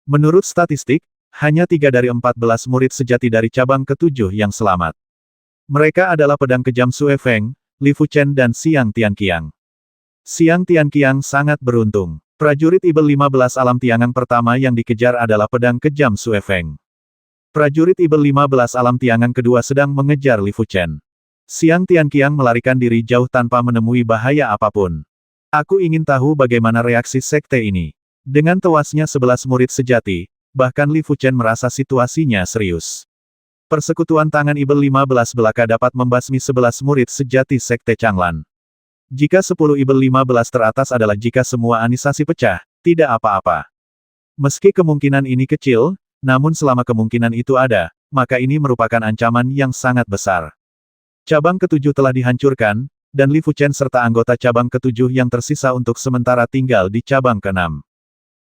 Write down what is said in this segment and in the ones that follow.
Menurut statistik, hanya 3 dari 14 murid sejati dari cabang ke-7 yang selamat. Mereka adalah pedang kejam Sue Feng, Li Fuchen dan Xiang Tianqiang. Xiang Tianqiang sangat beruntung. Prajurit Ibel 15 alam tiangang pertama yang dikejar adalah pedang kejam Sue Feng. Prajurit Ibel 15 alam tiangang kedua sedang mengejar Li Fuchen. Xiang Tianqiang melarikan diri jauh tanpa menemui bahaya apapun. Aku ingin tahu bagaimana reaksi sekte ini. Dengan tewasnya 11 murid sejati, bahkan Li Fuchen merasa situasinya serius. Persekutuan tangan Ibel 15 belaka dapat membasmi 11 murid sejati sekte Changlan. Jika 10 Ibel 15 teratas adalah jika semua anisasi pecah, tidak apa-apa. Meski kemungkinan ini kecil, namun selama kemungkinan itu ada, maka ini merupakan ancaman yang sangat besar. Cabang ke-7 telah dihancurkan, dan Li Fuchen serta anggota cabang ke-7 yang tersisa untuk sementara tinggal di cabang ke-6.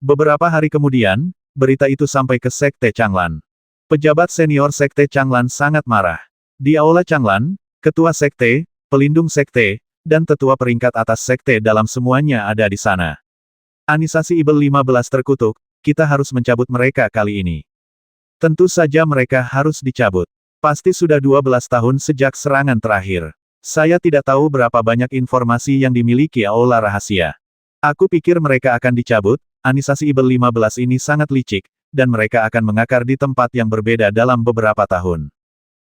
Beberapa hari kemudian, berita itu sampai ke Sekte Changlan. Pejabat senior Sekte Changlan sangat marah. Di Aula Changlan, Ketua Sekte, Pelindung Sekte, dan Tetua peringkat atas Sekte dalam semuanya ada di sana. Anisasi Ibel 15 terkutuk, kita harus mencabut mereka kali ini. Tentu saja mereka harus dicabut. Pasti sudah 12 tahun sejak serangan terakhir. Saya tidak tahu berapa banyak informasi yang dimiliki Aula Rahasia. Aku pikir mereka akan dicabut. Anisasi Ibel 15 ini sangat licik, dan mereka akan mengakar di tempat yang berbeda dalam beberapa tahun.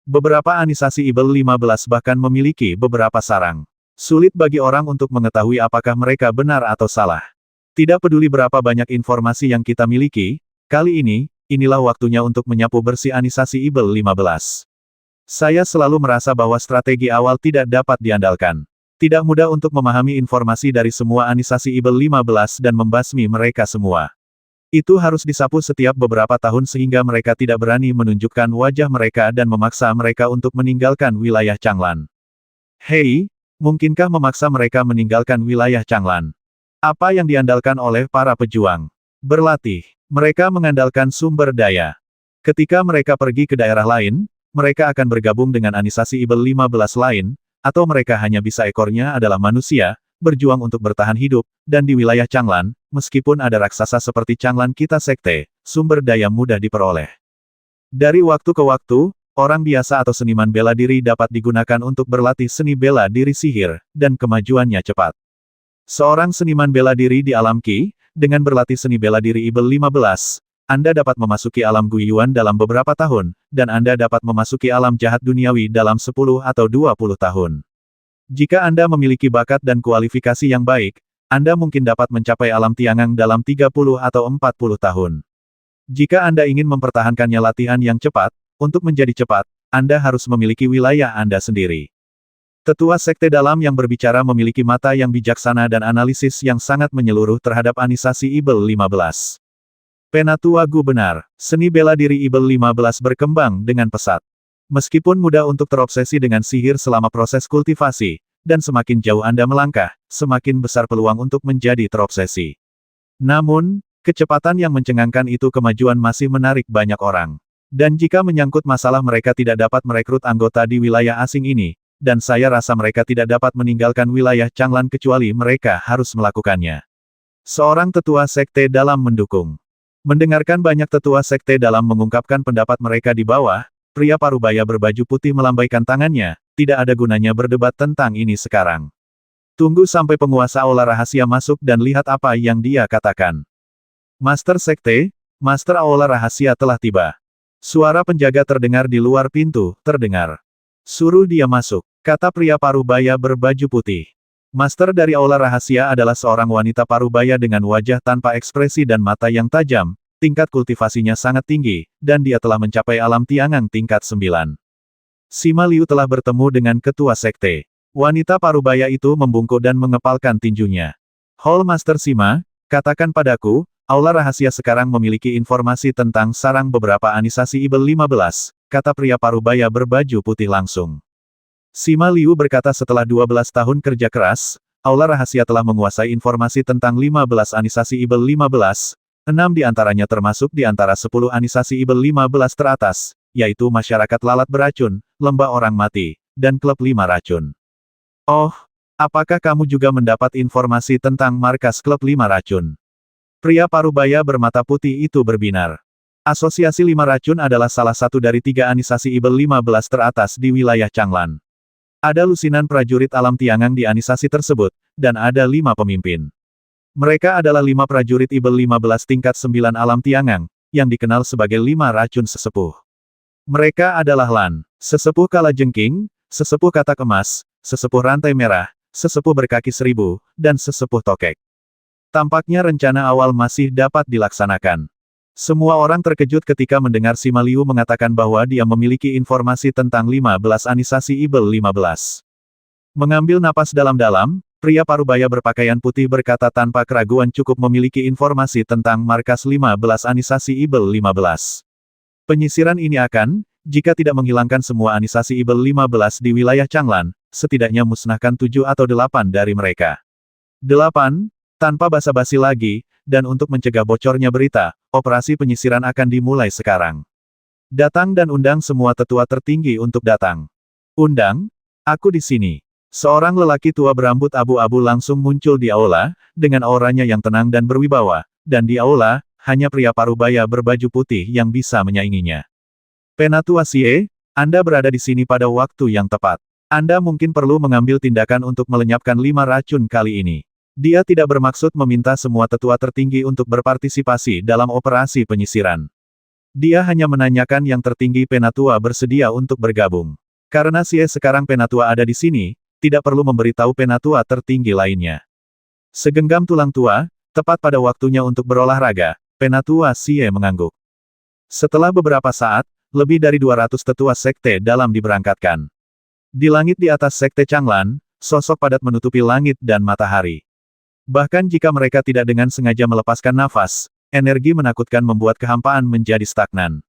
Beberapa anisasi Ibel 15 bahkan memiliki beberapa sarang. Sulit bagi orang untuk mengetahui apakah mereka benar atau salah. Tidak peduli berapa banyak informasi yang kita miliki, kali ini, inilah waktunya untuk menyapu bersih anisasi Ibel 15. Saya selalu merasa bahwa strategi awal tidak dapat diandalkan. Tidak mudah untuk memahami informasi dari semua anisasi Ibel 15 dan membasmi mereka semua. Itu harus disapu setiap beberapa tahun sehingga mereka tidak berani menunjukkan wajah mereka dan memaksa mereka untuk meninggalkan wilayah Changlan. Hei, mungkinkah memaksa mereka meninggalkan wilayah Changlan? Apa yang diandalkan oleh para pejuang? Berlatih. Mereka mengandalkan sumber daya. Ketika mereka pergi ke daerah lain, mereka akan bergabung dengan anisasi Ibel 15 lain, atau mereka hanya bisa ekornya adalah manusia, berjuang untuk bertahan hidup, dan di wilayah Changlan, meskipun ada raksasa seperti Changlan kita sekte, sumber daya mudah diperoleh. Dari waktu ke waktu, orang biasa atau seniman bela diri dapat digunakan untuk berlatih seni bela diri sihir, dan kemajuannya cepat. Seorang seniman bela diri di alam Qi, dengan berlatih seni bela diri Ibel 15, Anda dapat memasuki alam Guiyuan dalam beberapa tahun, dan Anda dapat memasuki alam jahat duniawi dalam 10 atau 20 tahun. Jika Anda memiliki bakat dan kualifikasi yang baik, Anda mungkin dapat mencapai alam tiangang dalam 30 atau 40 tahun. Jika Anda ingin mempertahankannya latihan yang cepat, untuk menjadi cepat, Anda harus memiliki wilayah Anda sendiri. Tetua Sekte Dalam yang berbicara memiliki mata yang bijaksana dan analisis yang sangat menyeluruh terhadap anisasi Ibel 15. Penatua Gu benar, seni bela diri Ibel 15 berkembang dengan pesat. Meskipun mudah untuk terobsesi dengan sihir selama proses kultivasi, dan semakin jauh Anda melangkah, semakin besar peluang untuk menjadi terobsesi. Namun, kecepatan yang mencengangkan itu kemajuan masih menarik banyak orang. Dan jika menyangkut masalah mereka tidak dapat merekrut anggota di wilayah asing ini, dan saya rasa mereka tidak dapat meninggalkan wilayah Changlan kecuali mereka harus melakukannya. Seorang tetua sekte dalam mendukung. Mendengarkan banyak tetua sekte dalam mengungkapkan pendapat mereka di bawah, pria parubaya berbaju putih melambaikan tangannya, tidak ada gunanya berdebat tentang ini sekarang. Tunggu sampai penguasa Aula Rahasia masuk dan lihat apa yang dia katakan. Master Sekte, Master Aula Rahasia telah tiba. Suara penjaga terdengar di luar pintu, terdengar. Suruh dia masuk, kata pria parubaya berbaju putih. Master dari Aula Rahasia adalah seorang wanita parubaya dengan wajah tanpa ekspresi dan mata yang tajam, tingkat kultivasinya sangat tinggi, dan dia telah mencapai alam tiangang tingkat 9. Sima Liu telah bertemu dengan ketua sekte. Wanita parubaya itu membungkuk dan mengepalkan tinjunya. Hall Master Sima, katakan padaku, Aula Rahasia sekarang memiliki informasi tentang sarang beberapa anisasi Ibel 15, kata pria parubaya berbaju putih langsung. Sima Liu berkata setelah 12 tahun kerja keras, Aula Rahasia telah menguasai informasi tentang 15 anisasi Ibel 15, 6 di antaranya termasuk di antara 10 anisasi Ibel 15 teratas, yaitu Masyarakat Lalat Beracun, Lembah Orang Mati, dan Klub 5 Racun. Oh, apakah kamu juga mendapat informasi tentang markas Klub 5 Racun? Pria parubaya bermata putih itu berbinar. Asosiasi Lima Racun adalah salah satu dari 3 anisasi Ibel 15 teratas di wilayah Changlan. Ada lusinan prajurit alam Tiangang di anisasi tersebut, dan ada 5 pemimpin. Mereka adalah 5 prajurit Ibel 15 tingkat 9 alam Tiangang, yang dikenal sebagai 5 racun sesepuh. Mereka adalah Lan, sesepuh Kalajengking, sesepuh katak emas, sesepuh rantai merah, sesepuh berkaki 1000, dan sesepuh tokek. Tampaknya rencana awal masih dapat dilaksanakan. Semua orang terkejut ketika mendengar Sima Liu mengatakan bahwa dia memiliki informasi tentang 15 anisasi Ibel 15. Mengambil napas dalam-dalam, pria parubaya berpakaian putih berkata tanpa keraguan cukup memiliki informasi tentang markas 15 anisasi Ibel 15. Penyisiran ini akan, jika tidak menghilangkan semua anisasi Ibel 15 di wilayah Changlan, setidaknya musnahkan 7 atau 8 dari mereka. 8. Tanpa basa-basi lagi, dan untuk mencegah bocornya berita, operasi penyisiran akan dimulai sekarang. Datang dan undang semua tetua tertinggi untuk datang. Undang? Aku di sini. Seorang lelaki tua berambut abu-abu langsung muncul di aula, dengan auranya yang tenang dan berwibawa, dan di aula, hanya pria parubaya berbaju putih yang bisa menyainginya. Penatua Xie, Anda berada di sini pada waktu yang tepat. Anda mungkin perlu mengambil tindakan untuk melenyapkan 5 racun kali ini. Dia tidak bermaksud meminta semua tetua tertinggi untuk berpartisipasi dalam operasi penyisiran. Dia hanya menanyakan yang tertinggi Penatua bersedia untuk bergabung. Karena Xie sekarang Penatua ada di sini, tidak perlu memberitahu Penatua tertinggi lainnya. Segenggam tulang tua, tepat pada waktunya untuk berolahraga, Penatua Xie mengangguk. Setelah beberapa saat, lebih dari 200 tetua sekte dalam diberangkatkan. Di langit di atas sekte Changlan, sosok padat menutupi langit dan matahari. Bahkan jika mereka tidak dengan sengaja melepaskan nafas, energi menakutkan membuat kehampaan menjadi stagnan.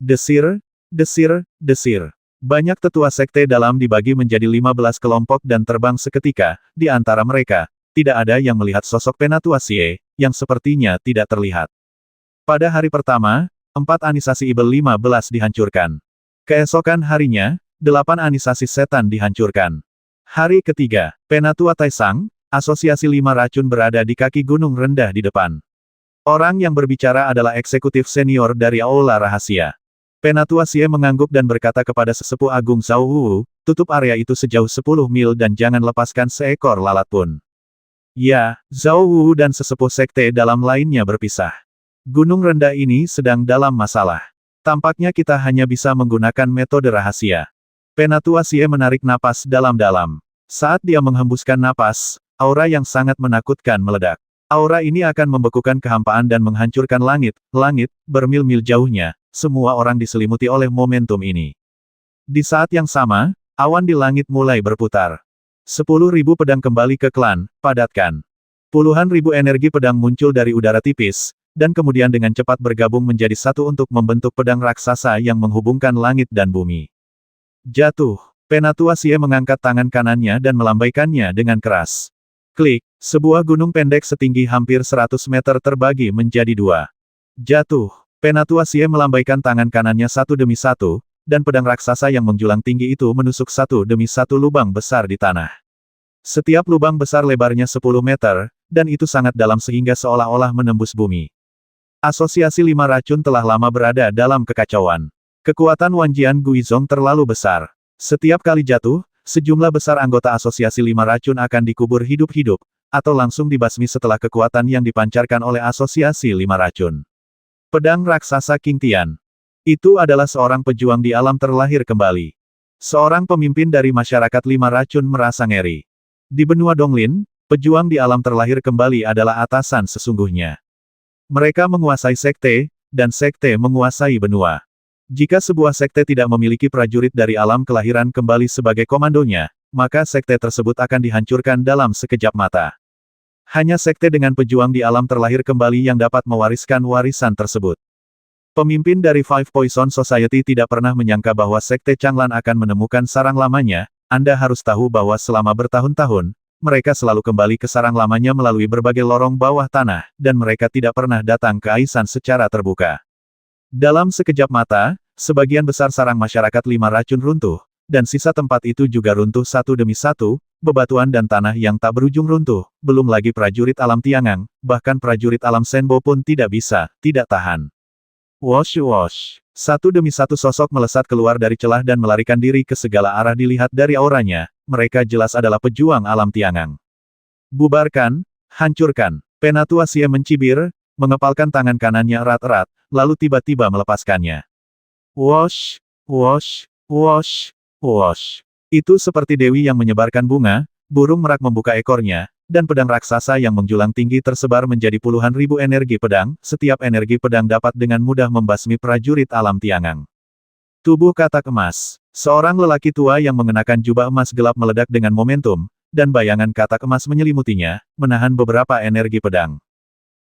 Desir, desir, desir. Banyak tetua sekte dalam dibagi menjadi 15 kelompok dan terbang seketika, di antara mereka, tidak ada yang melihat sosok Penatua Xie, yang sepertinya tidak terlihat. Pada hari pertama, 4 anisasi Ibel 15 dihancurkan. Keesokan harinya, 8 anisasi setan dihancurkan. Hari ketiga, Penatua Taisang, Asosiasi 5 Racun berada di kaki gunung rendah di depan. Orang yang berbicara adalah eksekutif senior dari Aula Rahasia. Penatua Xie mengangguk dan berkata kepada sesepuh agung Zhao Wu, tutup area itu sejauh 10 mil dan jangan lepaskan seekor lalat pun. Ya, Zhao Wu dan sesepuh sekte dalam lainnya berpisah. Gunung rendah ini sedang dalam masalah. Tampaknya kita hanya bisa menggunakan metode rahasia. Penatua Xie menarik napas dalam-dalam. Saat dia menghembuskan napas, aura yang sangat menakutkan meledak. Aura ini akan membekukan kehampaan dan menghancurkan langit, bermil-mil jauhnya, semua orang diselimuti oleh momentum ini. Di saat yang sama, awan di langit mulai berputar. 10.000 pedang kembali ke klan, padatkan. Puluhan ribu energi pedang muncul dari udara tipis, dan kemudian dengan cepat bergabung menjadi satu untuk membentuk pedang raksasa yang menghubungkan langit dan bumi. Jatuh. Penatua Xie mengangkat tangan kanannya dan melambaikannya dengan keras. Klik, sebuah gunung pendek setinggi hampir 100 meter terbagi menjadi 2. Jatuh. Penatua Xie melambaikan tangan kanannya satu demi satu, dan pedang raksasa yang menjulang tinggi itu menusuk satu demi satu lubang besar di tanah. Setiap lubang besar lebarnya 10 meter, dan itu sangat dalam sehingga seolah-olah menembus bumi. Asosiasi 5 Racun telah lama berada dalam kekacauan. Kekuatan Wanjian Guizhong terlalu besar. Setiap kali jatuh, sejumlah besar anggota Asosiasi 5 Racun akan dikubur hidup-hidup, atau langsung dibasmi setelah kekuatan yang dipancarkan oleh Asosiasi 5 Racun. Pedang Raksasa King Tian. Itu adalah seorang pejuang di alam terlahir kembali. Seorang pemimpin dari masyarakat 5 Racun merasa ngeri. Di benua Donglin, pejuang di alam terlahir kembali adalah atasan sesungguhnya. Mereka menguasai sekte, dan sekte menguasai benua. Jika sebuah sekte tidak memiliki prajurit dari alam kelahiran kembali sebagai komandonya, maka sekte tersebut akan dihancurkan dalam sekejap mata. Hanya sekte dengan pejuang di alam terlahir kembali yang dapat mewariskan warisan tersebut. Pemimpin dari Five Poison Society tidak pernah menyangka bahwa sekte Changlan akan menemukan sarang lamanya. Anda harus tahu bahwa selama bertahun-tahun, mereka selalu kembali ke sarang lamanya melalui berbagai lorong bawah tanah, dan mereka tidak pernah datang ke Aisan secara terbuka. Dalam sekejap mata, sebagian besar sarang masyarakat 5 Racun runtuh, dan sisa tempat itu juga runtuh satu demi satu, bebatuan dan tanah yang tak berujung runtuh, belum lagi prajurit alam Tiangang, bahkan prajurit alam Shenbo pun tidak tahan. Wosh wosh. Satu demi satu sosok melesat keluar dari celah dan melarikan diri ke segala arah. Dilihat dari auranya, mereka jelas adalah pejuang alam Tiangang. Bubarkan, hancurkan. Penatua Xie mencibir, mengepalkan tangan kanannya erat-erat, lalu tiba-tiba melepaskannya. Wosh, wosh, wosh, wosh. Itu seperti dewi yang menyebarkan bunga, burung merak membuka ekornya, dan pedang raksasa yang menjulang tinggi tersebar menjadi puluhan ribu energi pedang. Setiap energi pedang dapat dengan mudah membasmi prajurit alam Tiangang. Tubuh katak emas. Seorang lelaki tua yang mengenakan jubah emas gelap meledak dengan momentum, dan bayangan katak emas menyelimutinya, menahan beberapa energi pedang.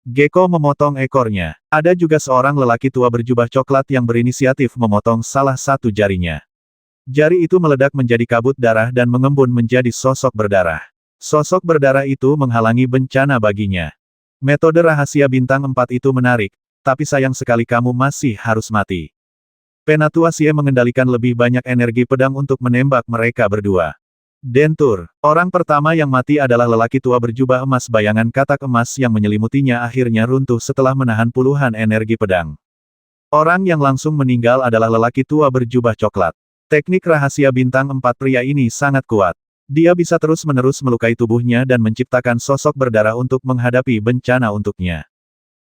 Gecko memotong ekornya. Ada juga seorang lelaki tua berjubah coklat yang berinisiatif memotong salah satu jarinya. Jari itu meledak menjadi kabut darah dan mengembun menjadi sosok berdarah. Sosok berdarah itu menghalangi bencana baginya. Metode rahasia bintang 4 itu menarik, tapi sayang sekali kamu masih harus mati. Penatua Xie mengendalikan lebih banyak energi pedang untuk menembak mereka berdua. Dentur. Orang pertama yang mati adalah lelaki tua berjubah emas. Bayangan katak emas yang menyelimutinya akhirnya runtuh setelah menahan puluhan energi pedang. Orang yang langsung meninggal adalah lelaki tua berjubah coklat. Teknik rahasia bintang 4 pria ini sangat kuat. Dia bisa terus-menerus melukai tubuhnya dan menciptakan sosok berdarah untuk menghadapi bencana untuknya.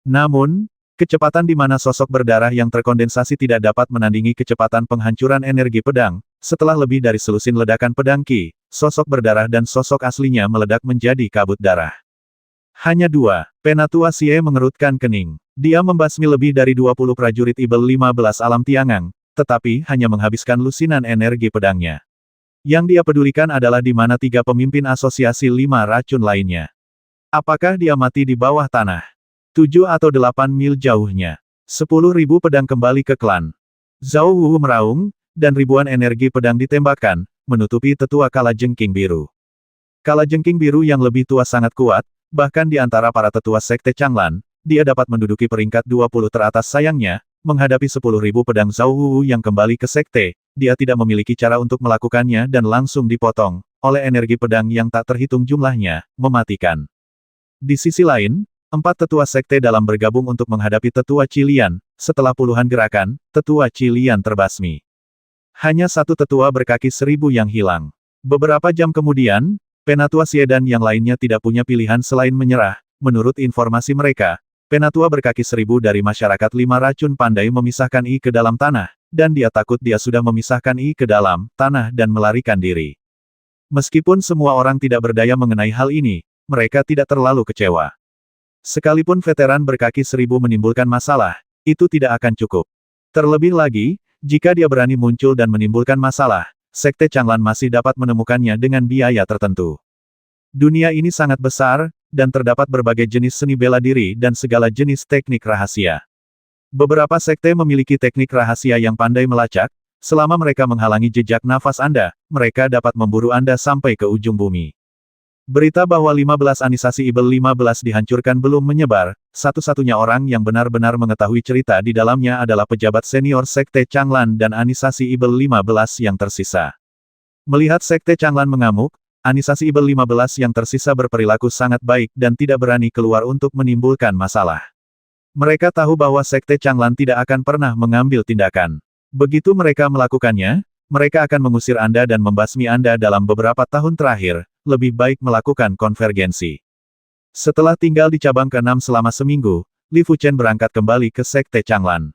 Namun, kecepatan di mana sosok berdarah yang terkondensasi tidak dapat menandingi kecepatan penghancuran energi pedang. Setelah lebih dari selusin ledakan pedang Qi, sosok berdarah dan sosok aslinya meledak menjadi kabut darah. Hanya 2. Penatua Xie mengerutkan kening. Dia membasmi lebih dari 20 prajurit Ibel 15 alam Tiangang, tetapi hanya menghabiskan lusinan energi pedangnya. Yang dia pedulikan adalah di mana 3 pemimpin asosiasi 5 racun lainnya. Apakah dia mati di bawah tanah? 7 atau 8 mil jauhnya. 10.000 pedang kembali ke klan. Zhao Wu meraung, dan ribuan energi pedang ditembakkan, menutupi tetua Kalajengking Biru. Kalajengking Biru yang lebih tua sangat kuat, bahkan di antara para tetua Sekte Changlan, dia dapat menduduki peringkat 20 teratas. Sayangnya, menghadapi 10.000 pedang Zhao Wu yang kembali ke Sekte, dia tidak memiliki cara untuk melakukannya dan langsung dipotong, oleh energi pedang yang tak terhitung jumlahnya, mematikan. Di sisi lain, 4 tetua Sekte dalam bergabung untuk menghadapi tetua Qilian. Setelah puluhan gerakan, tetua Qilian terbasmi. Hanya 1 tetua berkaki 1000 yang hilang. Beberapa jam kemudian, Penatua Xie dan yang lainnya tidak punya pilihan selain menyerah. Menurut informasi mereka, Penatua berkaki 1000 dari masyarakat 5 racun pandai memisahkan I ke dalam tanah, dan dia takut dia sudah memisahkan I ke dalam tanah dan melarikan diri. Meskipun semua orang tidak berdaya mengenai hal ini, mereka tidak terlalu kecewa. Sekalipun veteran berkaki 1000 menimbulkan masalah, itu tidak akan cukup. Terlebih lagi, jika dia berani muncul dan menimbulkan masalah, Sekte Changlan masih dapat menemukannya dengan biaya tertentu. Dunia ini sangat besar, dan terdapat berbagai jenis seni bela diri dan segala jenis teknik rahasia. Beberapa sekte memiliki teknik rahasia yang pandai melacak. Selama mereka menghalangi jejak nafas Anda, mereka dapat memburu Anda sampai ke ujung bumi. Berita bahwa 15 anisasi Ibel 15 dihancurkan belum menyebar. Satu-satunya orang yang benar-benar mengetahui cerita di dalamnya adalah pejabat senior Sekte Changlan dan anisasi Ibel 15 yang tersisa. Melihat Sekte Changlan mengamuk, anisasi Ibel 15 yang tersisa berperilaku sangat baik dan tidak berani keluar untuk menimbulkan masalah. Mereka tahu bahwa Sekte Changlan tidak akan pernah mengambil tindakan. Begitu mereka melakukannya, mereka akan mengusir Anda dan membasmi Anda dalam beberapa tahun terakhir. Lebih baik melakukan konvergensi. Setelah tinggal di cabang ke-6 selama seminggu, Li Fuchen berangkat kembali ke Sekte Changlan.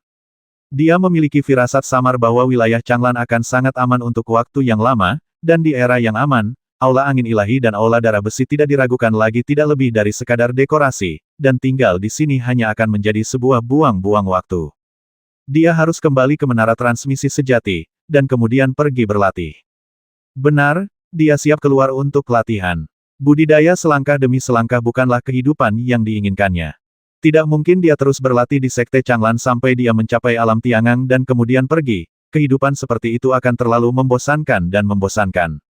Dia memiliki firasat samar bahwa wilayah Changlan akan sangat aman untuk waktu yang lama, dan di era yang aman, Aula Angin Ilahi dan Aula Darah Besi tidak diragukan lagi tidak lebih dari sekadar dekorasi, dan tinggal di sini hanya akan menjadi sebuah buang-buang waktu. Dia harus kembali ke menara transmisi sejati, dan kemudian pergi berlatih. Benar, dia siap keluar untuk latihan. Budidaya selangkah demi selangkah bukanlah kehidupan yang diinginkannya. Tidak mungkin dia terus berlatih di Sekte Changlan sampai dia mencapai alam Tiangang dan kemudian pergi. Kehidupan seperti itu akan terlalu membosankan dan membosankan.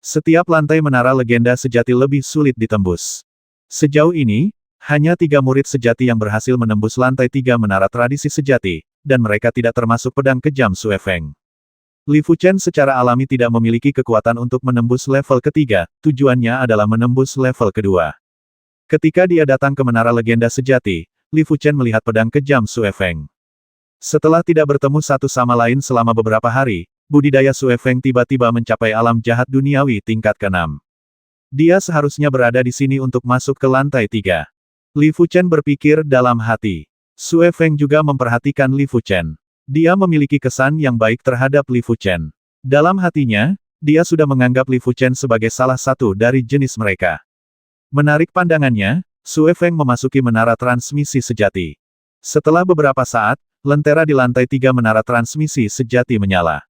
Setiap lantai menara legenda sejati lebih sulit ditembus. Sejauh ini, hanya 3 murid sejati yang berhasil menembus lantai 3 menara tradisi sejati, dan mereka tidak termasuk pedang kejam Sue Feng. Li Fuchen secara alami tidak memiliki kekuatan untuk menembus level ketiga, tujuannya adalah menembus level kedua. Ketika dia datang ke Menara Legenda Sejati, Li Fuchen melihat pedang kejam Sue Feng. Setelah tidak bertemu satu sama lain selama beberapa hari, budidaya Sue Feng tiba-tiba mencapai alam jahat duniawi tingkat ke-6. Dia seharusnya berada di sini untuk masuk ke lantai 3. Li Fuchen berpikir dalam hati. Sue Feng juga memperhatikan Li Fuchen. Dia memiliki kesan yang baik terhadap Li Fuchen. Dalam hatinya, dia sudah menganggap Li Fuchen sebagai salah satu dari jenis mereka. Menarik pandangannya, Sue Feng memasuki menara transmisi sejati. Setelah beberapa saat, lentera di lantai 3 menara transmisi sejati menyala.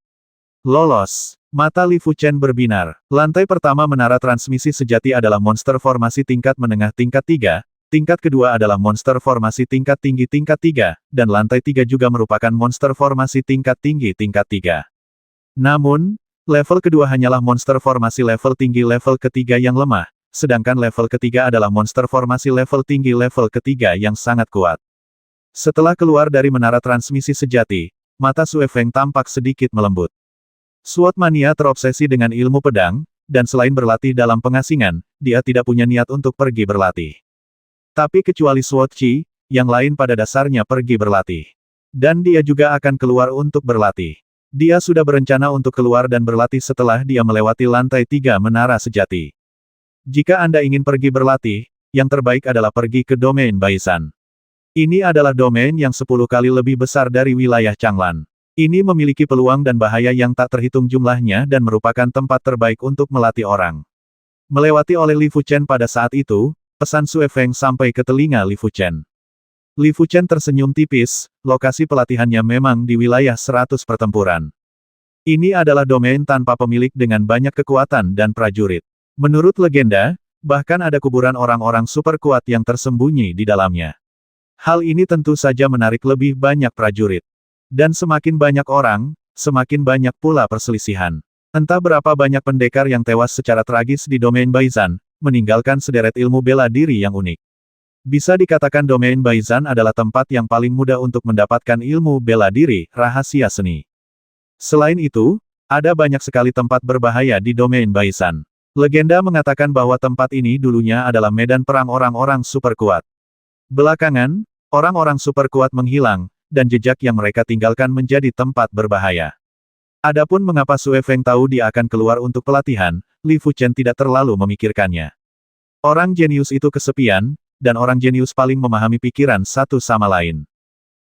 Lolos. Mata Li Fuchen berbinar. Lantai pertama menara transmisi sejati adalah monster formasi tingkat menengah tingkat 3, tingkat kedua adalah monster formasi tingkat tinggi tingkat 3, dan lantai 3 juga merupakan monster formasi tingkat tinggi tingkat 3. Namun, level kedua hanyalah monster formasi level tinggi level ketiga yang lemah, sedangkan level ketiga adalah monster formasi level tinggi level ketiga yang sangat kuat. Setelah keluar dari menara transmisi sejati, mata Sue Feng tampak sedikit melembut. Sword Mania terobsesi dengan ilmu pedang, dan selain berlatih dalam pengasingan, dia tidak punya niat untuk pergi berlatih. Tapi kecuali Sword Chi, yang lain pada dasarnya pergi berlatih. Dan dia juga akan keluar untuk berlatih. Dia sudah berencana untuk keluar dan berlatih setelah dia melewati lantai 3 menara sejati. Jika Anda ingin pergi berlatih, yang terbaik adalah pergi ke domain Baisan. Ini adalah domain yang 10 kali lebih besar dari wilayah Changlan. Ini memiliki peluang dan bahaya yang tak terhitung jumlahnya dan merupakan tempat terbaik untuk melatih orang. Melewati oleh Li Fuchen pada saat itu, pesan Sue Feng sampai ke telinga Li Fuchen. Li Fuchen tersenyum tipis, lokasi pelatihannya memang di wilayah 100 pertempuran. Ini adalah domain tanpa pemilik dengan banyak kekuatan dan prajurit. Menurut legenda, bahkan ada kuburan orang-orang super kuat yang tersembunyi di dalamnya. Hal ini tentu saja menarik lebih banyak prajurit. Dan semakin banyak orang, semakin banyak pula perselisihan. Entah berapa banyak pendekar yang tewas secara tragis di domain Baizan, meninggalkan sederet ilmu bela diri yang unik. Bisa dikatakan domain Baizan adalah tempat yang paling mudah untuk mendapatkan ilmu bela diri, rahasia seni. Selain itu, ada banyak sekali tempat berbahaya di domain Baizan. Legenda mengatakan bahwa tempat ini dulunya adalah medan perang orang-orang super kuat. Belakangan, orang-orang super kuat menghilang, dan jejak yang mereka tinggalkan menjadi tempat berbahaya. Adapun mengapa Sue Feng tahu dia akan keluar untuk pelatihan, Li Fuchen tidak terlalu memikirkannya. Orang jenius itu kesepian, dan orang jenius paling memahami pikiran satu sama lain.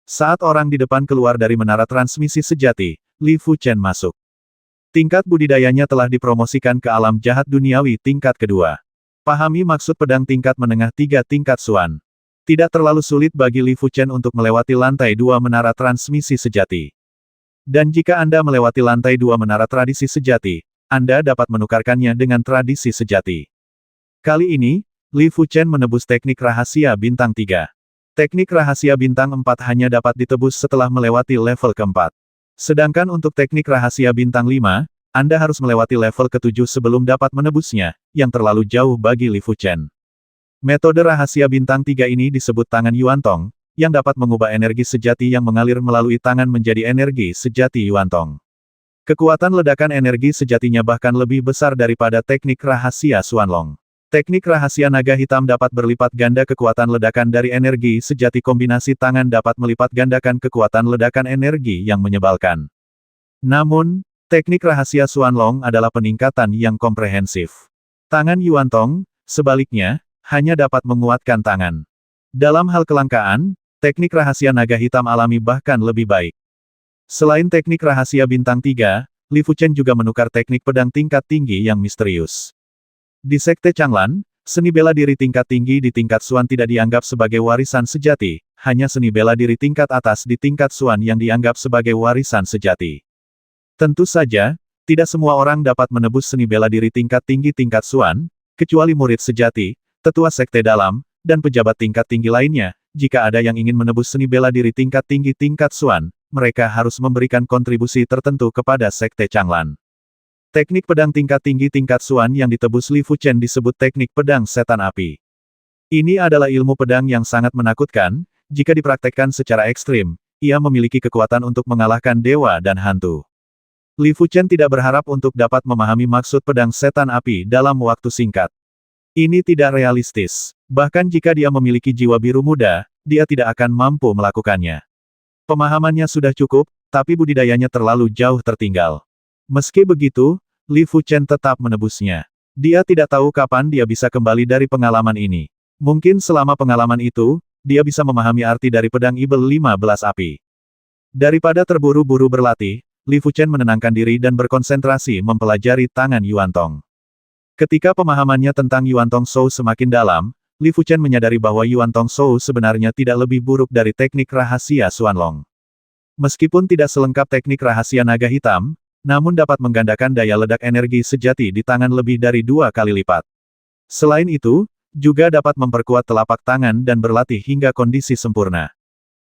Saat orang di depan keluar dari menara transmisi sejati, Li Fuchen masuk. Tingkat budidayanya telah dipromosikan ke alam jahat duniawi tingkat kedua. Pahami maksud pedang tingkat menengah 3 tingkat Suan. Tidak terlalu sulit bagi Li Fuchen untuk melewati lantai 2 menara transmisi sejati. Dan jika Anda melewati lantai 2 menara tradisi sejati, Anda dapat menukarkannya dengan tradisi sejati. Kali ini, Li Fuchen menebus teknik rahasia bintang 3. Teknik rahasia bintang 4 hanya dapat ditebus setelah melewati level keempat. Sedangkan untuk teknik rahasia bintang 5, Anda harus melewati level ke-7 sebelum dapat menebusnya, yang terlalu jauh bagi Li Fuchen. Metode rahasia bintang 3 ini disebut tangan Yuantong, yang dapat mengubah energi sejati yang mengalir melalui tangan menjadi energi sejati Yuantong. Kekuatan ledakan energi sejatinya bahkan lebih besar daripada teknik rahasia Xuanlong. Teknik rahasia naga hitam dapat berlipat ganda kekuatan ledakan dari energi sejati kombinasi tangan dapat melipat gandakan kekuatan ledakan energi yang menyebalkan. Namun, teknik rahasia Xuanlong adalah peningkatan yang komprehensif. Tangan Yuantong, sebaliknya, hanya dapat menguatkan tangan. Dalam hal kelangkaan, teknik rahasia naga hitam alami bahkan lebih baik. Selain teknik rahasia bintang 3, Li Fuchen juga menukar teknik pedang tingkat tinggi yang misterius. Di Sekte Changlan, seni bela diri tingkat tinggi di tingkat Suan tidak dianggap sebagai warisan sejati, hanya seni bela diri tingkat atas di tingkat Suan yang dianggap sebagai warisan sejati. Tentu saja, tidak semua orang dapat menebus seni bela diri tingkat tinggi tingkat Suan, kecuali murid sejati, tetua sekte dalam, dan pejabat tingkat tinggi lainnya. Jika ada yang ingin menebus seni bela diri tingkat tinggi tingkat Suan, mereka harus memberikan kontribusi tertentu kepada Sekte Changlan. Teknik pedang tingkat tinggi tingkat Suan yang ditebus Li Fuchen disebut teknik pedang setan api. Ini adalah ilmu pedang yang sangat menakutkan, jika dipraktekkan secara ekstrim, ia memiliki kekuatan untuk mengalahkan dewa dan hantu. Li Fuchen tidak berharap untuk dapat memahami maksud pedang setan api dalam waktu singkat. Ini tidak realistis. Bahkan jika dia memiliki jiwa biru muda, dia tidak akan mampu melakukannya. Pemahamannya sudah cukup, tapi budidayanya terlalu jauh tertinggal. Meski begitu, Li Fuchen tetap menebusnya. Dia tidak tahu kapan dia bisa kembali dari pengalaman ini. Mungkin selama pengalaman itu, dia bisa memahami arti dari pedang Ibel 15 api. Daripada terburu-buru berlatih, Li Fuchen menenangkan diri dan berkonsentrasi mempelajari tangan Yuan Tong. Ketika pemahamannya tentang Yuan Tong Shou semakin dalam, Li Fuchen menyadari bahwa Yuan Tong Shou sebenarnya tidak lebih buruk dari teknik rahasia Xuanlong. Meskipun tidak selengkap teknik rahasia naga hitam, namun dapat menggandakan daya ledak energi sejati di tangan lebih dari 2 kali lipat. Selain itu, juga dapat memperkuat telapak tangan dan berlatih hingga kondisi sempurna.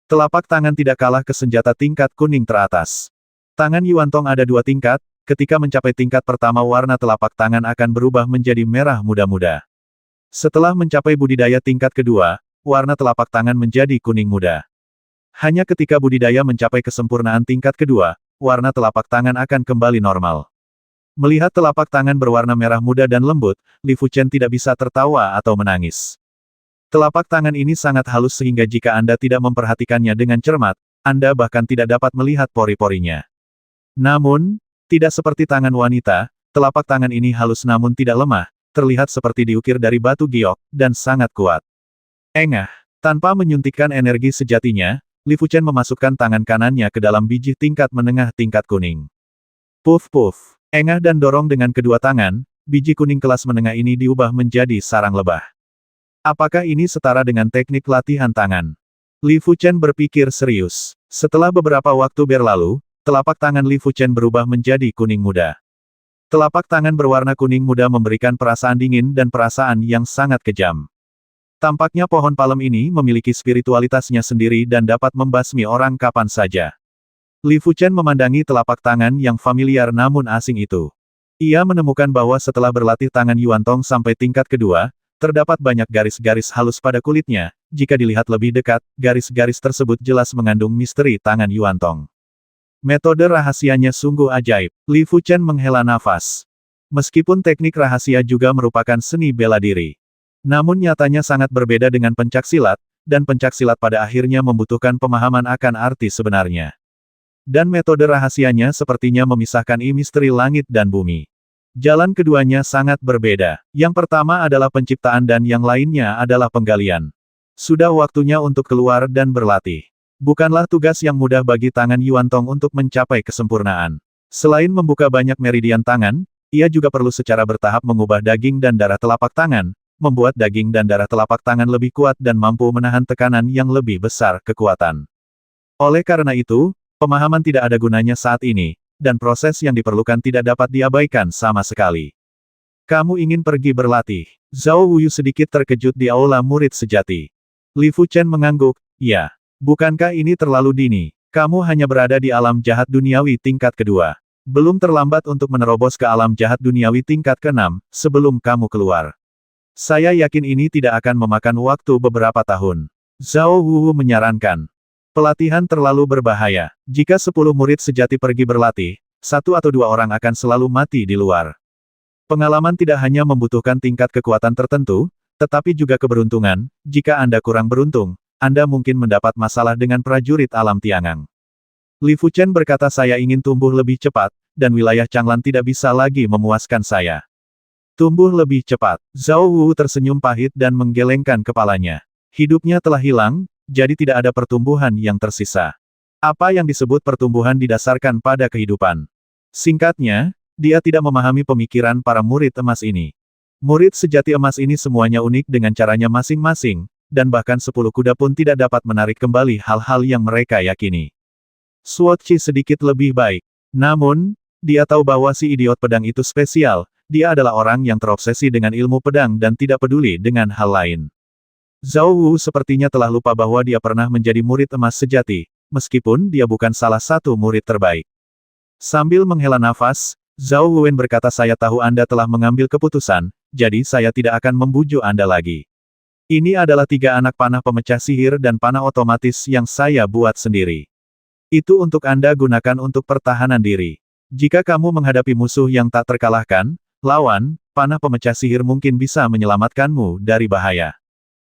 Telapak tangan tidak kalah ke senjata tingkat kuning teratas. Tangan Yuan Tong ada 2 tingkat, ketika mencapai tingkat pertama warna telapak tangan akan berubah menjadi merah muda-muda. Setelah mencapai budidaya tingkat kedua, warna telapak tangan menjadi kuning muda. Hanya ketika budidaya mencapai kesempurnaan tingkat kedua, warna telapak tangan akan kembali normal. Melihat telapak tangan berwarna merah muda dan lembut, Li Fuchen tidak bisa tertawa atau menangis. Telapak tangan ini sangat halus sehingga jika Anda tidak memperhatikannya dengan cermat, Anda bahkan tidak dapat melihat pori-porinya. Namun, tidak seperti tangan wanita, telapak tangan ini halus namun tidak lemah, terlihat seperti diukir dari batu giok, dan sangat kuat. Engah, tanpa menyuntikkan energi sejatinya, Li Fuchen memasukkan tangan kanannya ke dalam biji tingkat menengah tingkat kuning. Puff-puff, engah dan dorong dengan kedua tangan, biji kuning kelas menengah ini diubah menjadi sarang lebah. Apakah ini setara dengan teknik latihan tangan? Li Fuchen berpikir serius. Setelah beberapa waktu berlalu, telapak tangan Li Fuchen berubah menjadi kuning muda. Telapak tangan berwarna kuning muda memberikan perasaan dingin dan perasaan yang sangat kejam. Tampaknya pohon palem ini memiliki spiritualitasnya sendiri dan dapat membasmi orang kapan saja. Li Fuchen memandangi telapak tangan yang familiar namun asing itu. Ia menemukan bahwa setelah berlatih tangan Yuan Tong sampai tingkat kedua, terdapat banyak garis-garis halus pada kulitnya. Jika dilihat lebih dekat, garis-garis tersebut jelas mengandung misteri tangan Yuan Tong. Metode rahasianya sungguh ajaib. Li Fuchen menghela nafas. Meskipun teknik rahasia juga merupakan seni bela diri. Namun nyatanya sangat berbeda dengan pencaksilat, dan pencaksilat pada akhirnya membutuhkan pemahaman akan arti sebenarnya. Dan metode rahasianya sepertinya memisahkan misteri langit dan bumi. Jalan keduanya sangat berbeda. Yang pertama adalah penciptaan dan yang lainnya adalah penggalian. Sudah waktunya untuk keluar dan berlatih. Bukanlah tugas yang mudah bagi tangan Yuan Tong untuk mencapai kesempurnaan. Selain membuka banyak meridian tangan, ia juga perlu secara bertahap mengubah daging dan darah telapak tangan, membuat daging dan darah telapak tangan lebih kuat dan mampu menahan tekanan yang lebih besar kekuatan. Oleh karena itu, pemahaman tidak ada gunanya saat ini, dan proses yang diperlukan tidak dapat diabaikan sama sekali. Kamu ingin pergi berlatih? Zhao Wuyu sedikit terkejut di aula murid sejati. Li Fuchen mengangguk, ya. Bukankah ini terlalu dini? Kamu hanya berada di alam jahat duniawi tingkat kedua. Belum terlambat untuk menerobos ke alam jahat duniawi tingkat ke-6, sebelum kamu keluar. Saya yakin ini tidak akan memakan waktu beberapa tahun. Zhao Wuyu menyarankan. Pelatihan terlalu berbahaya. Jika 10 murid sejati pergi berlatih, 1 atau 2 orang akan selalu mati di luar. Pengalaman tidak hanya membutuhkan tingkat kekuatan tertentu, tetapi juga keberuntungan. Jika Anda kurang beruntung, Anda mungkin mendapat masalah dengan prajurit alam Tiangang. Li Fuchen berkata saya ingin tumbuh lebih cepat, dan wilayah Changlan tidak bisa lagi memuaskan saya. Tumbuh lebih cepat. Zhao Wuyu tersenyum pahit dan menggelengkan kepalanya. Hidupnya telah hilang, jadi tidak ada pertumbuhan yang tersisa. Apa yang disebut pertumbuhan didasarkan pada kehidupan. Singkatnya, dia tidak memahami pemikiran para murid emas ini. Murid sejati emas ini semuanya unik dengan caranya masing-masing, dan bahkan 10 kuda pun tidak dapat menarik kembali hal-hal yang mereka yakini. Suoci sedikit lebih baik. Namun, dia tahu bahwa si idiot pedang itu spesial, dia adalah orang yang terobsesi dengan ilmu pedang dan tidak peduli dengan hal lain. Zhao Wuyu sepertinya telah lupa bahwa dia pernah menjadi murid emas sejati, meskipun dia bukan salah satu murid terbaik. Sambil menghela nafas, Zhao Wuwen berkata saya tahu Anda telah mengambil keputusan, jadi saya tidak akan membujuk Anda lagi. Ini adalah 3 anak panah pemecah sihir dan panah otomatis yang saya buat sendiri. Itu untuk Anda gunakan untuk pertahanan diri. Jika kamu menghadapi musuh yang tak terkalahkan, lawan, panah pemecah sihir mungkin bisa menyelamatkanmu dari bahaya.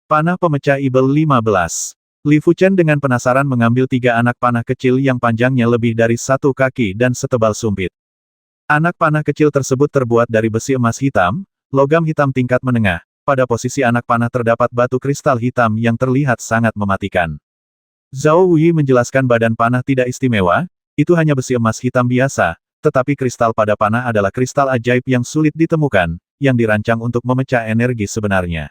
Panah pemecah Ibel 15. Li Fuchen dengan penasaran mengambil 3 anak panah kecil yang panjangnya lebih dari 1 kaki dan setebal sumpit. Anak panah kecil tersebut terbuat dari besi emas hitam, logam hitam tingkat menengah. Pada posisi anak panah terdapat batu kristal hitam yang terlihat sangat mematikan. Zhao Wuyi menjelaskan badan panah tidak istimewa, itu hanya besi emas hitam biasa, tetapi kristal pada panah adalah kristal ajaib yang sulit ditemukan, yang dirancang untuk memecah energi sebenarnya.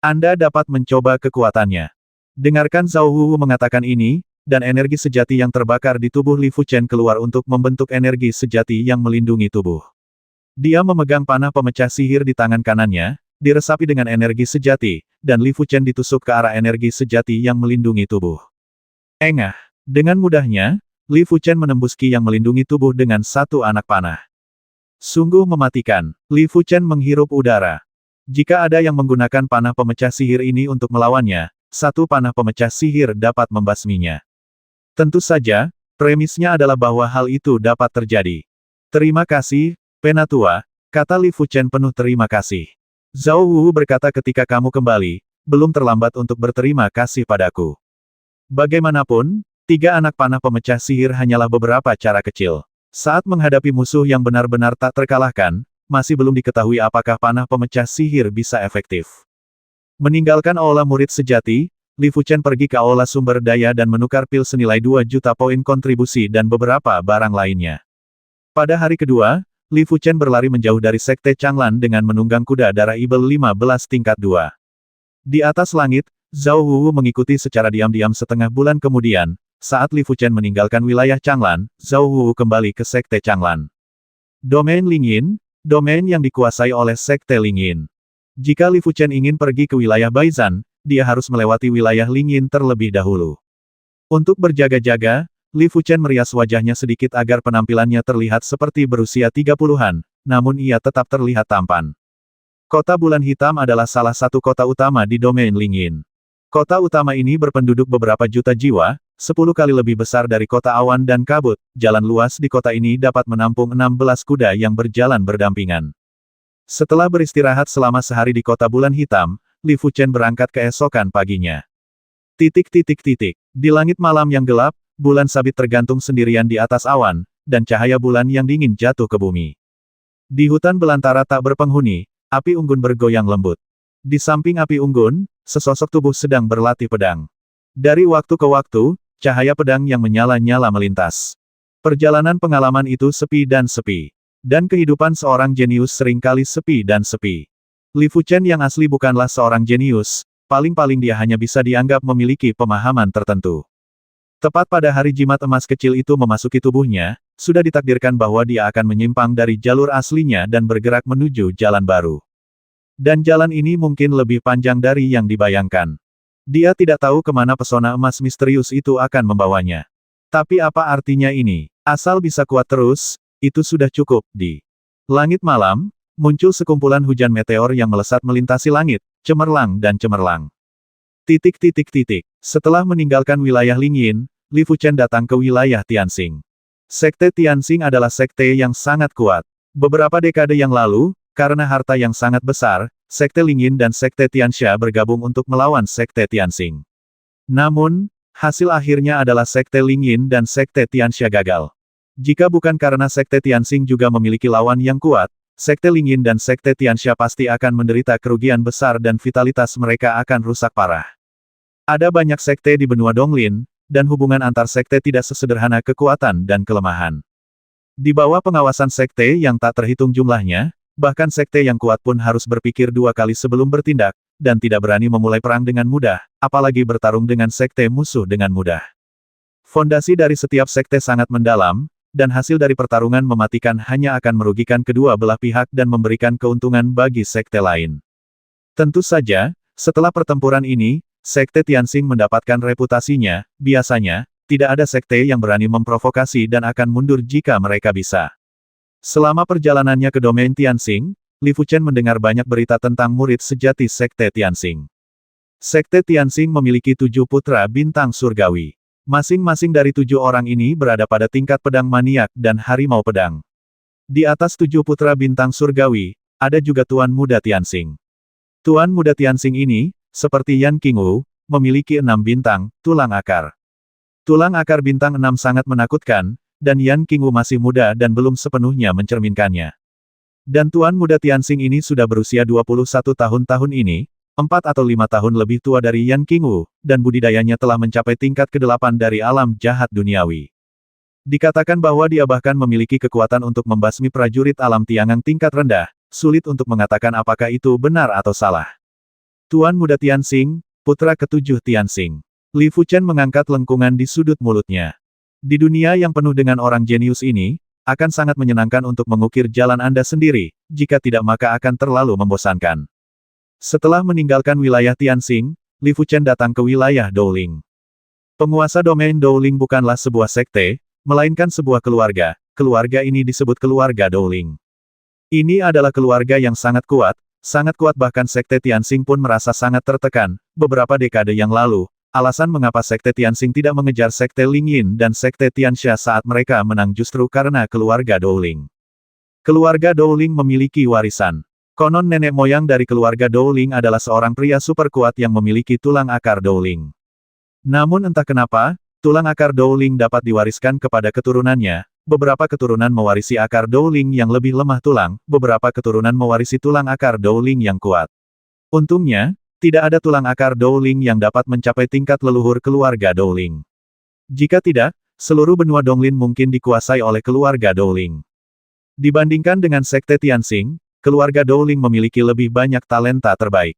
Anda dapat mencoba kekuatannya. Dengarkan Zhao Wu mengatakan ini, dan energi sejati yang terbakar di tubuh Li Fuchen keluar untuk membentuk energi sejati yang melindungi tubuh. Dia memegang panah pemecah sihir di tangan kanannya, diresapi dengan energi sejati, dan Li Fuchen ditusuk ke arah energi sejati yang melindungi tubuh. Engah. Dengan mudahnya, Li Fuchen menembus ki yang melindungi tubuh dengan 1 anak panah. Sungguh mematikan. Li Fuchen menghirup udara. Jika ada yang menggunakan panah pemecah sihir ini untuk melawannya, 1 panah pemecah sihir dapat membasminya. Tentu saja, premisnya adalah bahwa hal itu dapat terjadi. Terima kasih, Penatua, kata Li Fuchen penuh terima kasih. Zhao Wu berkata ketika kamu kembali, belum terlambat untuk berterima kasih padaku. Bagaimanapun, 3 anak panah pemecah sihir hanyalah beberapa cara kecil. Saat menghadapi musuh yang benar-benar tak terkalahkan, masih belum diketahui apakah panah pemecah sihir bisa efektif. Meninggalkan aula murid sejati, Li Fuchen pergi ke aula sumber daya dan menukar pil senilai 2 juta poin kontribusi dan beberapa barang lainnya. Pada hari kedua, Li Fuchen berlari menjauh dari Sekte Changlan dengan menunggang kuda darah Ibel 15 tingkat 2. Di atas langit, Zhao Wu mengikuti secara diam-diam setengah bulan kemudian, saat Li Fuchen meninggalkan wilayah Changlan, Zhao Wu kembali ke Sekte Changlan. Domain Lingyin, domain yang dikuasai oleh Sekte Lingyin. Jika Li Fuchen ingin pergi ke wilayah Baizan, dia harus melewati wilayah Lingyin terlebih dahulu. Untuk berjaga-jaga, Li Fuchen merias wajahnya sedikit agar penampilannya terlihat seperti berusia 30-an, namun ia tetap terlihat tampan. Kota Bulan Hitam adalah salah satu kota utama di domain Lingyin. Kota utama ini berpenduduk beberapa juta jiwa, 10 kali lebih besar dari kota awan dan kabut. Jalan luas di kota ini dapat menampung 16 kuda yang berjalan berdampingan. Setelah beristirahat selama sehari di kota Bulan Hitam, Li Fuchen berangkat keesokan paginya. Di langit malam yang gelap, bulan sabit tergantung sendirian di atas awan, dan cahaya bulan yang dingin jatuh ke bumi. Di hutan belantara tak berpenghuni, api unggun bergoyang lembut. Di samping api unggun, sesosok tubuh sedang berlatih pedang. Dari waktu ke waktu, cahaya pedang yang menyala-nyala melintas. Perjalanan pengalaman itu sepi dan sepi. Dan kehidupan seorang jenius seringkali sepi dan sepi. Li Fuchen yang asli bukanlah seorang jenius, paling-paling dia hanya bisa dianggap memiliki pemahaman tertentu. Tepat pada hari jimat emas kecil itu memasuki tubuhnya, sudah ditakdirkan bahwa dia akan menyimpang dari jalur aslinya dan bergerak menuju jalan baru. Dan jalan ini mungkin lebih panjang dari yang dibayangkan. Dia tidak tahu kemana pesona emas misterius itu akan membawanya. Tapi apa artinya ini? Asal bisa kuat terus, itu sudah cukup. Di langit malam, muncul sekumpulan hujan meteor yang melesat melintasi langit, cemerlang dan cemerlang. Setelah meninggalkan wilayah Lingyin, Li Fuchen datang ke wilayah Tianxing. Sekte Tianxing adalah sekte yang sangat kuat. Beberapa dekade yang lalu, karena harta yang sangat besar, Sekte Lingyin dan Sekte Tianxia bergabung untuk melawan Sekte Tianxing. Namun, hasil akhirnya adalah Sekte Lingyin dan Sekte Tianxia gagal. Jika bukan karena Sekte Tianxing juga memiliki lawan yang kuat, Sekte Lingyin dan Sekte Tianxia pasti akan menderita kerugian besar dan vitalitas mereka akan rusak parah. Ada banyak sekte di benua Donglin, dan hubungan antar sekte tidak sesederhana kekuatan dan kelemahan. Di bawah pengawasan sekte yang tak terhitung jumlahnya, bahkan sekte yang kuat pun harus berpikir 2 kali sebelum bertindak, dan tidak berani memulai perang dengan mudah, apalagi bertarung dengan sekte musuh dengan mudah. Fondasi dari setiap sekte sangat mendalam, dan hasil dari pertarungan mematikan hanya akan merugikan kedua belah pihak dan memberikan keuntungan bagi sekte lain. Tentu saja, setelah pertempuran ini, Sekte Tianxing mendapatkan reputasinya, biasanya, tidak ada sekte yang berani memprovokasi dan akan mundur jika mereka bisa. Selama perjalanannya ke domain Tianxing, Li Fuchen mendengar banyak berita tentang murid sejati Sekte Tianxing. Sekte Tianxing memiliki 7 putra bintang surgawi. Masing-masing dari 7 orang ini berada pada tingkat pedang maniak dan harimau pedang. Di atas 7 putra bintang surgawi, ada juga Tuan Muda Tianxing. Tuan Muda Tianxing ini, seperti Yan Qingwu, memiliki 6 bintang, tulang akar. Tulang akar bintang 6 sangat menakutkan, dan Yan Qingwu masih muda dan belum sepenuhnya mencerminkannya. Dan Tuan Muda Tianxing ini sudah berusia 21 tahun ini, 4 atau 5 tahun lebih tua dari Yan Qingwu, dan budidayanya telah mencapai tingkat ke-8 dari alam jahat duniawi. Dikatakan bahwa dia bahkan memiliki kekuatan untuk membasmi prajurit alam Tiangang tingkat rendah, sulit untuk mengatakan apakah itu benar atau salah. Tuan Muda Tianxing, putra ke-7 Tianxing. Li Fuchen mengangkat lengkungan di sudut mulutnya. Di dunia yang penuh dengan orang jenius ini, akan sangat menyenangkan untuk mengukir jalan Anda sendiri, jika tidak maka akan terlalu membosankan. Setelah meninggalkan wilayah Tianxing, Li Fuchen datang ke wilayah Douling. Penguasa domain Douling bukanlah sebuah sekte, melainkan sebuah keluarga. Keluarga ini disebut keluarga Douling. Ini adalah keluarga yang sangat kuat bahkan sekte Tianxing pun merasa sangat tertekan. Beberapa dekade yang lalu, alasan mengapa sekte Tianxing tidak mengejar sekte Lingyin dan sekte Tianxia saat mereka menang justru karena keluarga Douling. Keluarga Douling memiliki warisan. Konon nenek moyang dari keluarga Douling adalah seorang pria super kuat yang memiliki tulang akar Douling. Namun entah kenapa, tulang akar Douling dapat diwariskan kepada keturunannya. Beberapa keturunan mewarisi akar Douling yang lebih lemah tulang, beberapa keturunan mewarisi tulang akar Douling yang kuat. Untungnya, tidak ada tulang akar Douling yang dapat mencapai tingkat leluhur keluarga Douling. Jika tidak, seluruh benua Donglin mungkin dikuasai oleh keluarga Douling. Dibandingkan dengan sekte Tianxing, keluarga Douling memiliki lebih banyak talenta terbaik.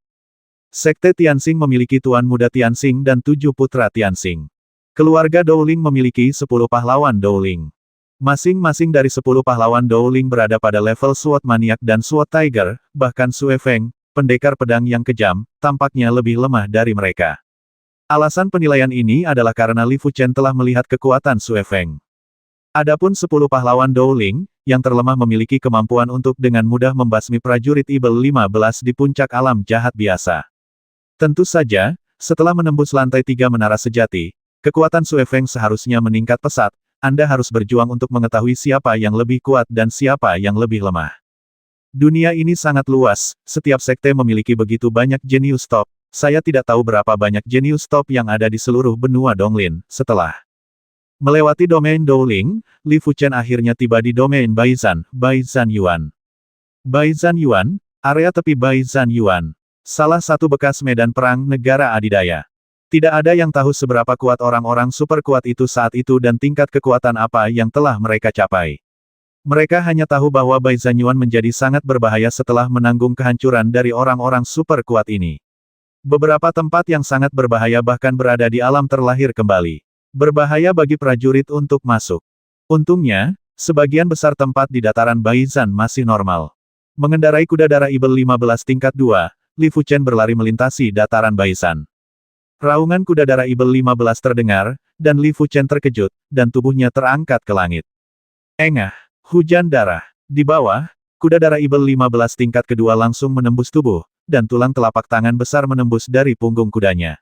Sekte Tianxing memiliki Tuan Muda Tianxing dan 7 putra Tianxing. Keluarga Douling memiliki 10 pahlawan Douling. Masing-masing dari 10 pahlawan Douling berada pada level Sword Maniac dan Sword Tiger, bahkan Sue Feng, pendekar pedang yang kejam, tampaknya lebih lemah dari mereka. Alasan penilaian ini adalah karena Li Fuchen telah melihat kekuatan Sue Feng. Adapun 10 pahlawan Douling, yang terlemah memiliki kemampuan untuk dengan mudah membasmi prajurit Ibel 15 di puncak alam jahat biasa. Tentu saja, setelah menembus lantai 3 menara sejati, kekuatan Sue Feng seharusnya meningkat pesat. Anda harus berjuang untuk mengetahui siapa yang lebih kuat dan siapa yang lebih lemah. Dunia ini sangat luas, setiap sekte memiliki begitu banyak jenius top. Saya tidak tahu berapa banyak jenius top yang ada di seluruh benua Donglin. Setelah melewati domain Douling, Li Fuchen akhirnya tiba di domain Baizan Yuan. Baizan Yuan, area tepi Baizan Yuan. Salah satu bekas medan perang negara adidaya. Tidak ada yang tahu seberapa kuat orang-orang super kuat itu saat itu dan tingkat kekuatan apa yang telah mereka capai. Mereka hanya tahu bahwa Baizan Yuan menjadi sangat berbahaya setelah menanggung kehancuran dari orang-orang super kuat ini. Beberapa tempat yang sangat berbahaya bahkan berada di alam terlahir kembali. Berbahaya bagi prajurit untuk masuk. Untungnya, sebagian besar tempat di dataran Baizan masih normal. Mengendarai kuda darah Ibel 15 tingkat 2, Li Fuchen berlari melintasi dataran Baizan. Raungan kuda darah Ibel 15 terdengar, dan Li Fuchen terkejut, dan tubuhnya terangkat ke langit. Engah, hujan darah. Di bawah, kuda darah Ibel 15 tingkat kedua langsung menembus tubuh, dan tulang telapak tangan besar menembus dari punggung kudanya.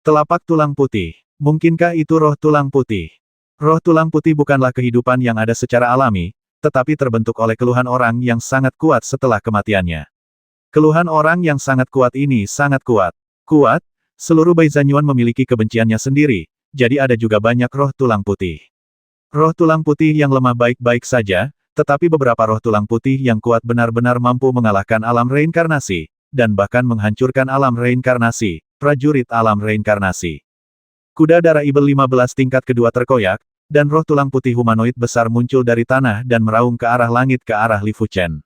Telapak tulang putih. Mungkinkah itu roh tulang putih? Roh tulang putih bukanlah kehidupan yang ada secara alami, tetapi terbentuk oleh keluhan orang yang sangat kuat setelah kematiannya. Keluhan orang yang sangat kuat ini sangat kuat. Kuat, seluruh Baizan Yuan memiliki kebenciannya sendiri, jadi ada juga banyak roh tulang putih. Roh tulang putih yang lemah baik-baik saja, tetapi beberapa roh tulang putih yang kuat benar-benar mampu mengalahkan alam reinkarnasi, dan bahkan menghancurkan alam reinkarnasi, prajurit alam reinkarnasi. Kuda darah Ibel 15 tingkat kedua terkoyak, dan roh tulang putih humanoid besar muncul dari tanah dan meraung ke arah langit ke arah Li Fuchen.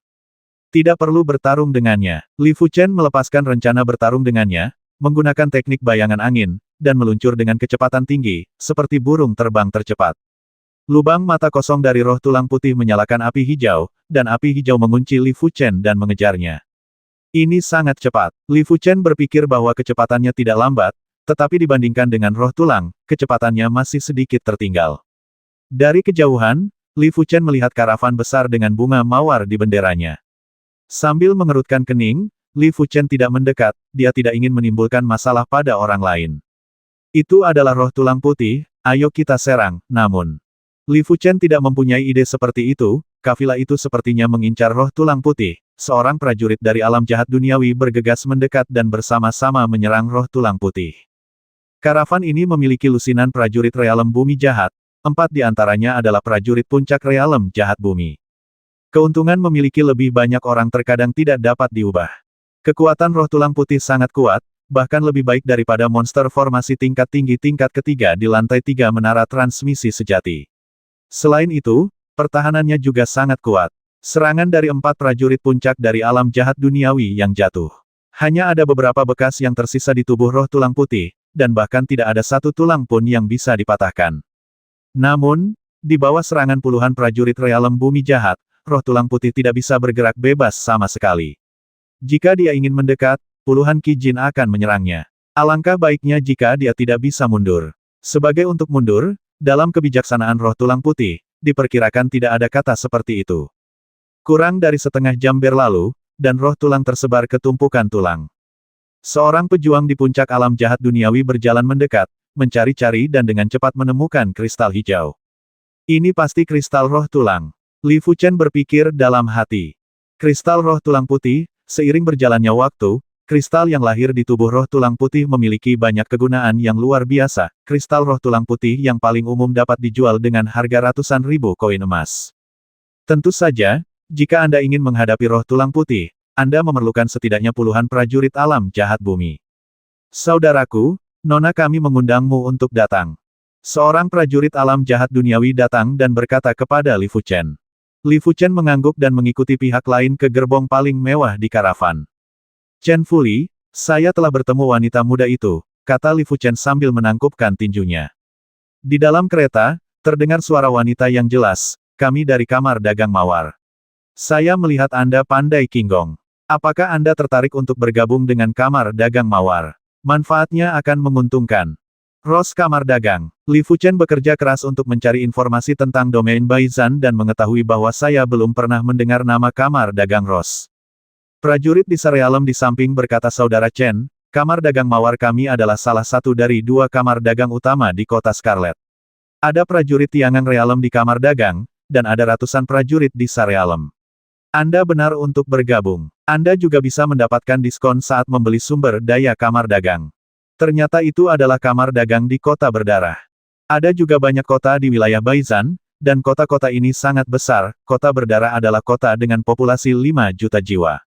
Tidak perlu bertarung dengannya. Li Fuchen melepaskan rencana bertarung dengannya, menggunakan teknik bayangan angin, dan meluncur dengan kecepatan tinggi, seperti burung terbang tercepat. Lubang mata kosong dari roh tulang putih menyalakan api hijau, dan api hijau mengunci Li Fuchen dan mengejarnya. Ini sangat cepat. Li Fuchen berpikir bahwa kecepatannya tidak lambat, tetapi dibandingkan dengan roh tulang, kecepatannya masih sedikit tertinggal. Dari kejauhan, Li Fuchen melihat karavan besar dengan bunga mawar di benderanya. Sambil mengerutkan kening, Li Fuchen tidak mendekat, dia tidak ingin menimbulkan masalah pada orang lain. Itu adalah roh tulang putih, Ayo kita serang, namun. Li Fuchen tidak mempunyai ide seperti itu, kafilah itu sepertinya mengincar roh tulang putih. Seorang prajurit dari alam jahat duniawi bergegas mendekat dan bersama-sama menyerang roh tulang putih. Karavan ini memiliki lusinan prajurit realem bumi jahat, 4 di antaranya adalah prajurit puncak realem jahat bumi. Keuntungan memiliki lebih banyak orang terkadang tidak dapat diubah. Kekuatan roh tulang putih sangat kuat, bahkan lebih baik daripada monster formasi tingkat tinggi tingkat ketiga di lantai 3 menara transmisi sejati. Selain itu, pertahanannya juga sangat kuat. Serangan dari 4 prajurit puncak dari alam jahat duniawi yang jatuh. Hanya ada beberapa bekas yang tersisa di tubuh roh tulang putih, dan bahkan tidak ada satu tulang pun yang bisa dipatahkan. Namun, di bawah serangan puluhan prajurit realem bumi jahat, roh tulang putih tidak bisa bergerak bebas sama sekali. Jika dia ingin mendekat, puluhan Kijin akan menyerangnya. Alangkah baiknya jika dia tidak bisa mundur. Sebagai untuk mundur, dalam kebijaksanaan roh tulang putih, diperkirakan tidak ada kata seperti itu. Kurang dari setengah jam berlalu, dan roh tulang tersebar ke tumpukan tulang. Seorang pejuang di puncak alam jahat duniawi berjalan mendekat, mencari-cari dan dengan cepat menemukan kristal hijau. Ini pasti kristal roh tulang. Li Fuchen berpikir dalam hati. Kristal roh tulang putih, seiring berjalannya waktu, kristal yang lahir di tubuh roh tulang putih memiliki banyak kegunaan yang luar biasa. Kristal roh tulang putih yang paling umum dapat dijual dengan harga ratusan ribu koin emas. Tentu saja, jika Anda ingin menghadapi roh tulang putih, Anda memerlukan setidaknya puluhan prajurit alam jahat bumi. Saudaraku, Nona kami mengundangmu untuk datang. Seorang prajurit alam jahat duniawi datang dan berkata kepada Li Fuchen. Li Fuchen mengangguk dan mengikuti pihak lain ke gerbong paling mewah di karavan. Chen Fuli, saya telah bertemu wanita muda itu, kata Li Fuchen sambil menangkupkan tinjunya. Di dalam kereta, terdengar suara wanita yang jelas, kami dari kamar dagang mawar. Saya melihat Anda pandai Kinggong. Apakah Anda tertarik untuk bergabung dengan kamar dagang mawar? Manfaatnya akan menguntungkan. Ros kamar dagang. Li Fuchen bekerja keras untuk mencari informasi tentang domain Baizan dan mengetahui bahwa saya belum pernah mendengar nama kamar dagang Ros. Prajurit di Sarealem di samping berkata Saudara Chen, kamar dagang mawar kami adalah salah satu dari 2 kamar dagang utama di kota Scarlet. Ada prajurit Tiangang Realem di kamar dagang, dan ada ratusan prajurit di Sarealem. Anda benar untuk bergabung. Anda juga bisa mendapatkan diskon saat membeli sumber daya kamar dagang. Ternyata itu adalah kamar dagang di kota berdarah. Ada juga banyak kota di wilayah Baizan, dan kota-kota ini sangat besar. Kota berdarah adalah kota dengan populasi 5 juta jiwa.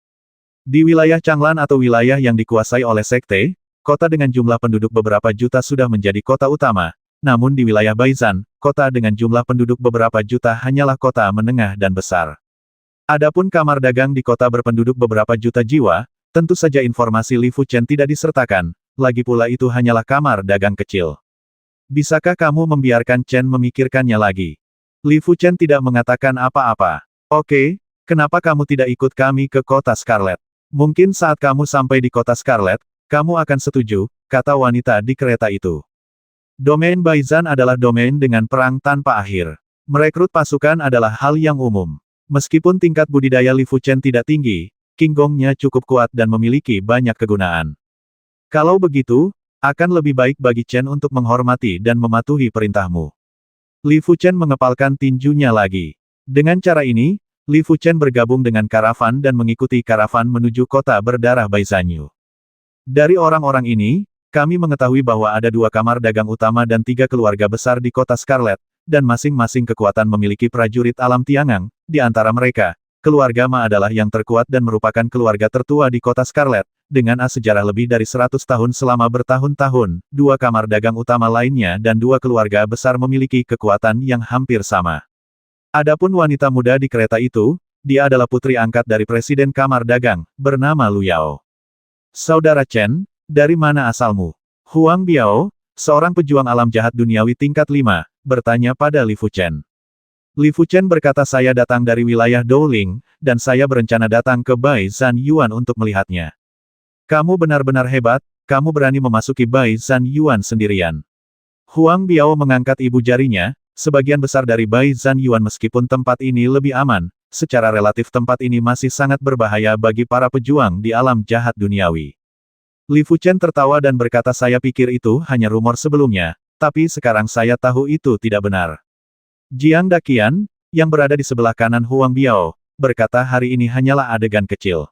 Di wilayah Changlan atau wilayah yang dikuasai oleh sekte, kota dengan jumlah penduduk beberapa juta sudah menjadi kota utama, namun di wilayah Baizan, kota dengan jumlah penduduk beberapa juta hanyalah kota menengah dan besar. Adapun kamar dagang di kota berpenduduk beberapa juta jiwa, tentu saja informasi Li Fuchen tidak disertakan, lagi pula itu hanyalah kamar dagang kecil. Bisakah kamu membiarkan Chen memikirkannya lagi? Li Fuchen tidak mengatakan apa-apa. Oke, kenapa kamu tidak ikut kami ke kota Scarlet? Mungkin saat kamu sampai di kota Scarlet, kamu akan setuju, kata wanita di kereta itu. Domain Baizan adalah domain dengan perang tanpa akhir. Merekrut pasukan adalah hal yang umum. Meskipun tingkat budidaya Li Fuchen tidak tinggi, Kinggongnya cukup kuat dan memiliki banyak kegunaan. Kalau begitu, akan lebih baik bagi Chen untuk menghormati dan mematuhi perintahmu. Li Fuchen mengepalkan tinjunya lagi. Dengan cara ini, Li Fuchen bergabung dengan karavan dan mengikuti karavan menuju kota berdarah Baizanyu. Dari orang-orang ini, kami mengetahui bahwa ada 2 kamar dagang utama dan 3 keluarga besar di kota Scarlet, dan masing-masing kekuatan memiliki prajurit alam Tiangang. Di antara mereka, keluarga Ma adalah yang terkuat dan merupakan keluarga tertua di kota Scarlet, dengan sejarah lebih dari 100 tahun selama bertahun-tahun. 2 kamar dagang utama lainnya dan 2 keluarga besar memiliki kekuatan yang hampir sama. Adapun wanita muda di kereta itu, dia adalah putri angkat dari Presiden Kamar Dagang, bernama Lu Yao. Saudara Chen, dari mana asalmu? Huang Biao, seorang pejuang alam jahat duniawi tingkat 5, bertanya pada Li Fuchen. Li Fuchen berkata saya datang dari wilayah Douling, dan saya berencana datang ke Baizan Yuan untuk melihatnya. Kamu benar-benar hebat, kamu berani memasuki Baizan Yuan sendirian. Huang Biao mengangkat ibu jarinya. Sebagian besar dari Baizan Yuan meskipun tempat ini lebih aman, secara relatif tempat ini masih sangat berbahaya bagi para pejuang di alam jahat duniawi. Li Fuchen tertawa dan berkata saya pikir itu hanya rumor sebelumnya, tapi sekarang saya tahu itu tidak benar. Jiang Daqian, yang berada di sebelah kanan Huang Biao, berkata hari ini hanyalah adegan kecil.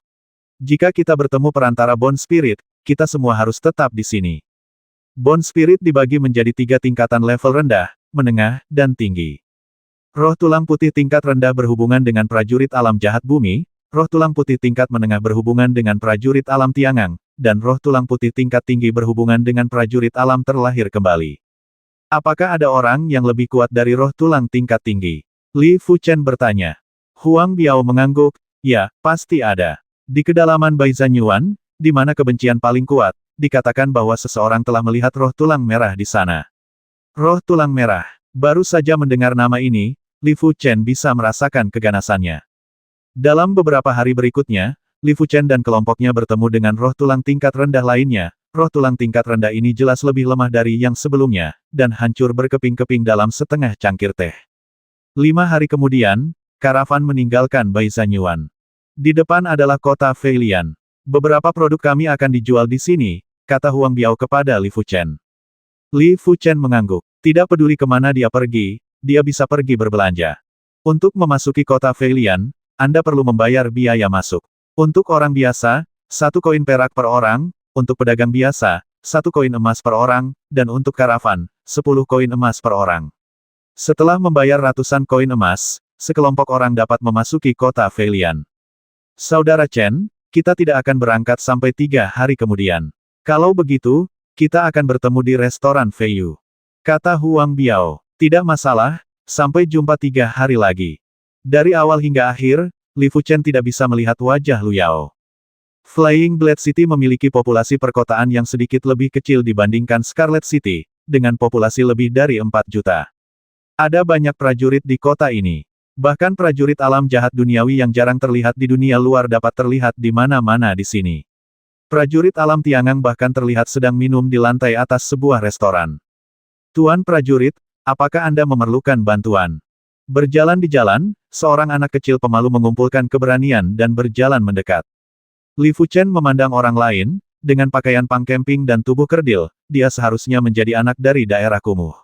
Jika kita bertemu perantara Bone Spirit, kita semua harus tetap di sini. Bone Spirit dibagi menjadi 3 tingkatan level rendah, menengah, dan tinggi. Roh tulang putih tingkat rendah berhubungan dengan prajurit alam jahat bumi, roh tulang putih tingkat menengah berhubungan dengan prajurit alam tiangang, dan roh tulang putih tingkat tinggi berhubungan dengan prajurit alam terlahir kembali. Apakah ada orang yang lebih kuat dari roh tulang tingkat tinggi? Li Fuchen bertanya. Huang Biao mengangguk, ya, pasti ada. Di kedalaman Baizan Yuan, di mana kebencian paling kuat, dikatakan bahwa seseorang telah melihat roh tulang merah di sana. Roh tulang merah. Baru saja mendengar nama ini, Li Fuchen bisa merasakan keganasannya. Dalam beberapa hari berikutnya, Li Fuchen dan kelompoknya bertemu dengan roh tulang tingkat rendah lainnya. Roh tulang tingkat rendah ini jelas lebih lemah dari yang sebelumnya, dan hancur berkeping-keping dalam setengah cangkir teh. 5 hari kemudian, karavan meninggalkan Baizan Yuan. Di depan adalah kota Feilian. Beberapa produk kami akan dijual di sini, kata Huang Biao kepada Li Fuchen. Li Fuchen mengangguk. Tidak peduli kemana dia pergi, dia bisa pergi berbelanja. Untuk memasuki kota Feilian, Anda perlu membayar biaya masuk. Untuk orang biasa, 1 koin perak per orang, untuk pedagang biasa, 1 koin emas per orang, dan untuk karavan, 10 koin emas per orang. Setelah membayar ratusan koin emas, sekelompok orang dapat memasuki kota Feilian. Saudara Chen, kita tidak akan berangkat sampai 3 hari kemudian. Kalau begitu, kita akan bertemu di restoran Feiyu. Kata Huang Biao. Tidak masalah, sampai jumpa 3 hari lagi. Dari awal hingga akhir, Li Fuchen tidak bisa melihat wajah Lu Yao. Flying Blade City memiliki populasi perkotaan yang sedikit lebih kecil dibandingkan Scarlet City, dengan populasi lebih dari 4 juta. Ada banyak prajurit di kota ini. Bahkan prajurit alam jahat duniawi yang jarang terlihat di dunia luar dapat terlihat di mana-mana di sini. Prajurit alam Tiangang bahkan terlihat sedang minum di lantai atas sebuah restoran. Tuan prajurit, apakah Anda memerlukan bantuan? Berjalan di jalan, seorang anak kecil pemalu mengumpulkan keberanian dan berjalan mendekat. Li Fuchen memandang orang lain, dengan pakaian pang camping dan tubuh kerdil, dia seharusnya menjadi anak dari daerah kumuh.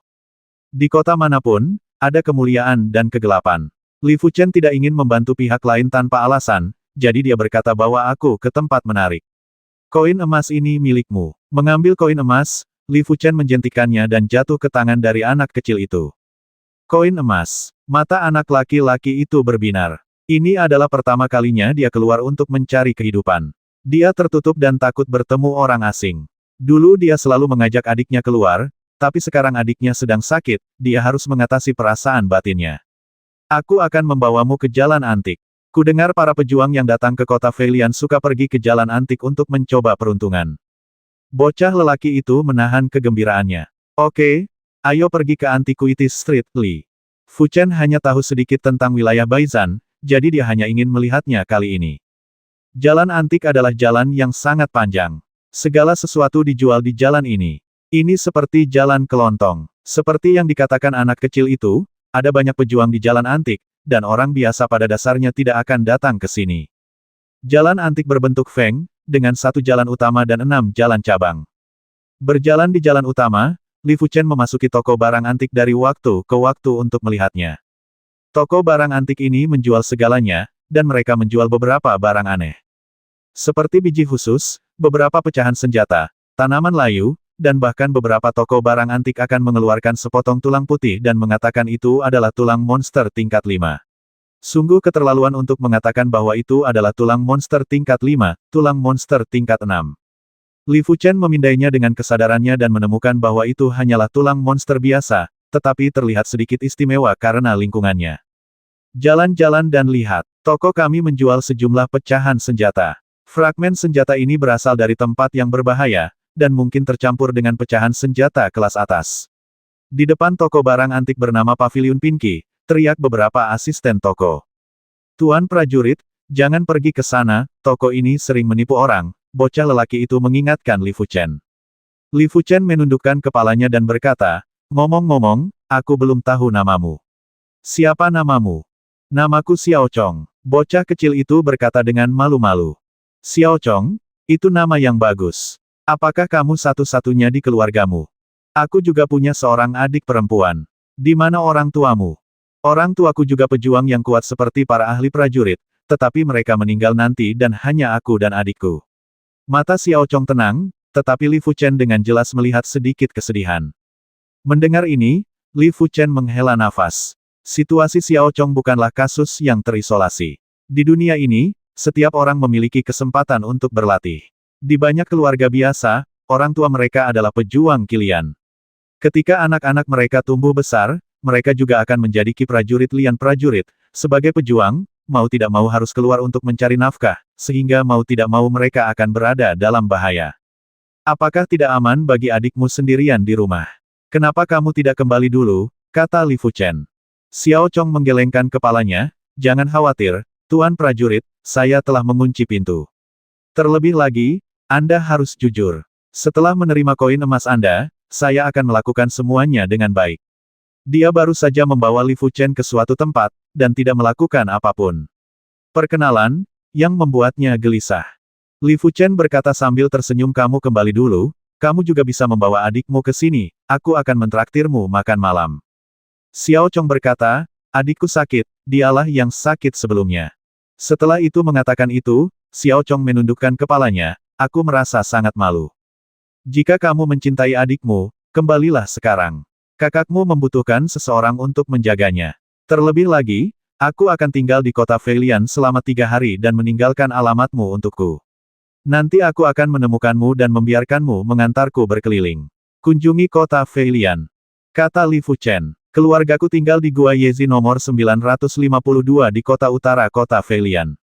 Di kota manapun, ada kemuliaan dan kegelapan. Li Fuchen tidak ingin membantu pihak lain tanpa alasan, jadi dia berkata bahwa aku ke tempat menarik. Koin emas ini milikmu. Mengambil koin emas, Li Fuchen menjentikannya dan jatuh ke tangan dari anak kecil itu. Koin emas. Mata anak laki-laki itu berbinar. Ini adalah pertama kalinya dia keluar untuk mencari kehidupan. Dia tertutup dan takut bertemu orang asing. Dulu dia selalu mengajak adiknya keluar, tapi sekarang adiknya sedang sakit, dia harus mengatasi perasaan batinnya. Aku akan membawamu ke jalan antik. Kudengar para pejuang yang datang ke kota Feilian suka pergi ke jalan antik untuk mencoba peruntungan. Bocah lelaki itu menahan kegembiraannya. Oke, ayo pergi ke Antiquity Street, Li. Fuchen hanya tahu sedikit tentang wilayah Baizan, jadi dia hanya ingin melihatnya kali ini. Jalan antik adalah jalan yang sangat panjang. Segala sesuatu dijual di jalan ini. Ini seperti jalan kelontong. Seperti yang dikatakan anak kecil itu, ada banyak pejuang di jalan antik, dan orang biasa pada dasarnya tidak akan datang ke sini. Jalan antik berbentuk feng, dengan 1 jalan utama dan 6 jalan cabang. Berjalan di jalan utama, Li Fuchen memasuki toko barang antik dari waktu ke waktu untuk melihatnya. Toko barang antik ini menjual segalanya, dan mereka menjual beberapa barang aneh. Seperti biji khusus, beberapa pecahan senjata, tanaman layu, dan bahkan beberapa toko barang antik akan mengeluarkan sepotong tulang putih dan mengatakan itu adalah tulang monster tingkat 5. Sungguh keterlaluan untuk mengatakan bahwa itu adalah tulang monster tingkat 5, tulang monster tingkat 6. Li Fuchen memindainya dengan kesadarannya dan menemukan bahwa itu hanyalah tulang monster biasa, tetapi terlihat sedikit istimewa karena lingkungannya. Jalan-jalan dan lihat. Toko kami menjual sejumlah pecahan senjata. Fragmen senjata ini berasal dari tempat yang berbahaya, dan mungkin tercampur dengan pecahan senjata kelas atas. Di depan toko barang antik bernama Pavilion Pinky, teriak beberapa asisten toko. Tuan prajurit, jangan pergi ke sana, toko ini sering menipu orang. Bocah lelaki itu mengingatkan Li Fuchen. Li Fuchen menundukkan kepalanya dan berkata, ngomong-ngomong, aku belum tahu namamu. Siapa namamu? Namaku Xiao Chong. Bocah kecil itu berkata dengan malu-malu. Xiao Chong, itu nama yang bagus. Apakah kamu satu-satunya di keluargamu? Aku juga punya seorang adik perempuan. Di mana orang tuamu? Orang tuaku juga pejuang yang kuat seperti para ahli prajurit, tetapi mereka meninggal nanti dan hanya aku dan adikku. Mata Xiao Chong tenang, tetapi Li Fuchen dengan jelas melihat sedikit kesedihan. Mendengar ini, Li Fuchen menghela nafas. Situasi Xiao Chong bukanlah kasus yang terisolasi. Di dunia ini, setiap orang memiliki kesempatan untuk berlatih. Di banyak keluarga biasa, orang tua mereka adalah pejuang kilian. Ketika anak-anak mereka tumbuh besar, mereka juga akan menjadi ki prajurit lian prajurit. Sebagai pejuang, mau tidak mau harus keluar untuk mencari nafkah, sehingga mau tidak mau mereka akan berada dalam bahaya. Apakah tidak aman bagi adikmu sendirian di rumah? Kenapa kamu tidak kembali dulu? Kata Li Fuchen. Xiao Chong menggelengkan kepalanya, jangan khawatir, Tuan prajurit, saya telah mengunci pintu. Terlebih lagi, Anda harus jujur. Setelah menerima koin emas Anda, saya akan melakukan semuanya dengan baik. Dia baru saja membawa Li Fuchen ke suatu tempat, dan tidak melakukan apapun. Perkenalan, yang membuatnya gelisah. Li Fuchen berkata sambil tersenyum, kamu kembali dulu, kamu juga bisa membawa adikmu ke sini, aku akan mentraktirmu makan malam. Xiao Chong berkata, adikku sakit, dialah yang sakit sebelumnya. Setelah itu mengatakan itu, Xiao Chong menundukkan kepalanya, aku merasa sangat malu. Jika kamu mencintai adikmu, kembalilah sekarang. Kakakmu membutuhkan seseorang untuk menjaganya. Terlebih lagi, aku akan tinggal di kota Feilian selama 3 hari dan meninggalkan alamatmu untukku. Nanti aku akan menemukanmu dan membiarkanmu mengantarku berkeliling. Kunjungi kota Feilian. Kata Li Fuchen. Keluargaku tinggal di Gua Yezi nomor 952 di kota utara kota Feilian.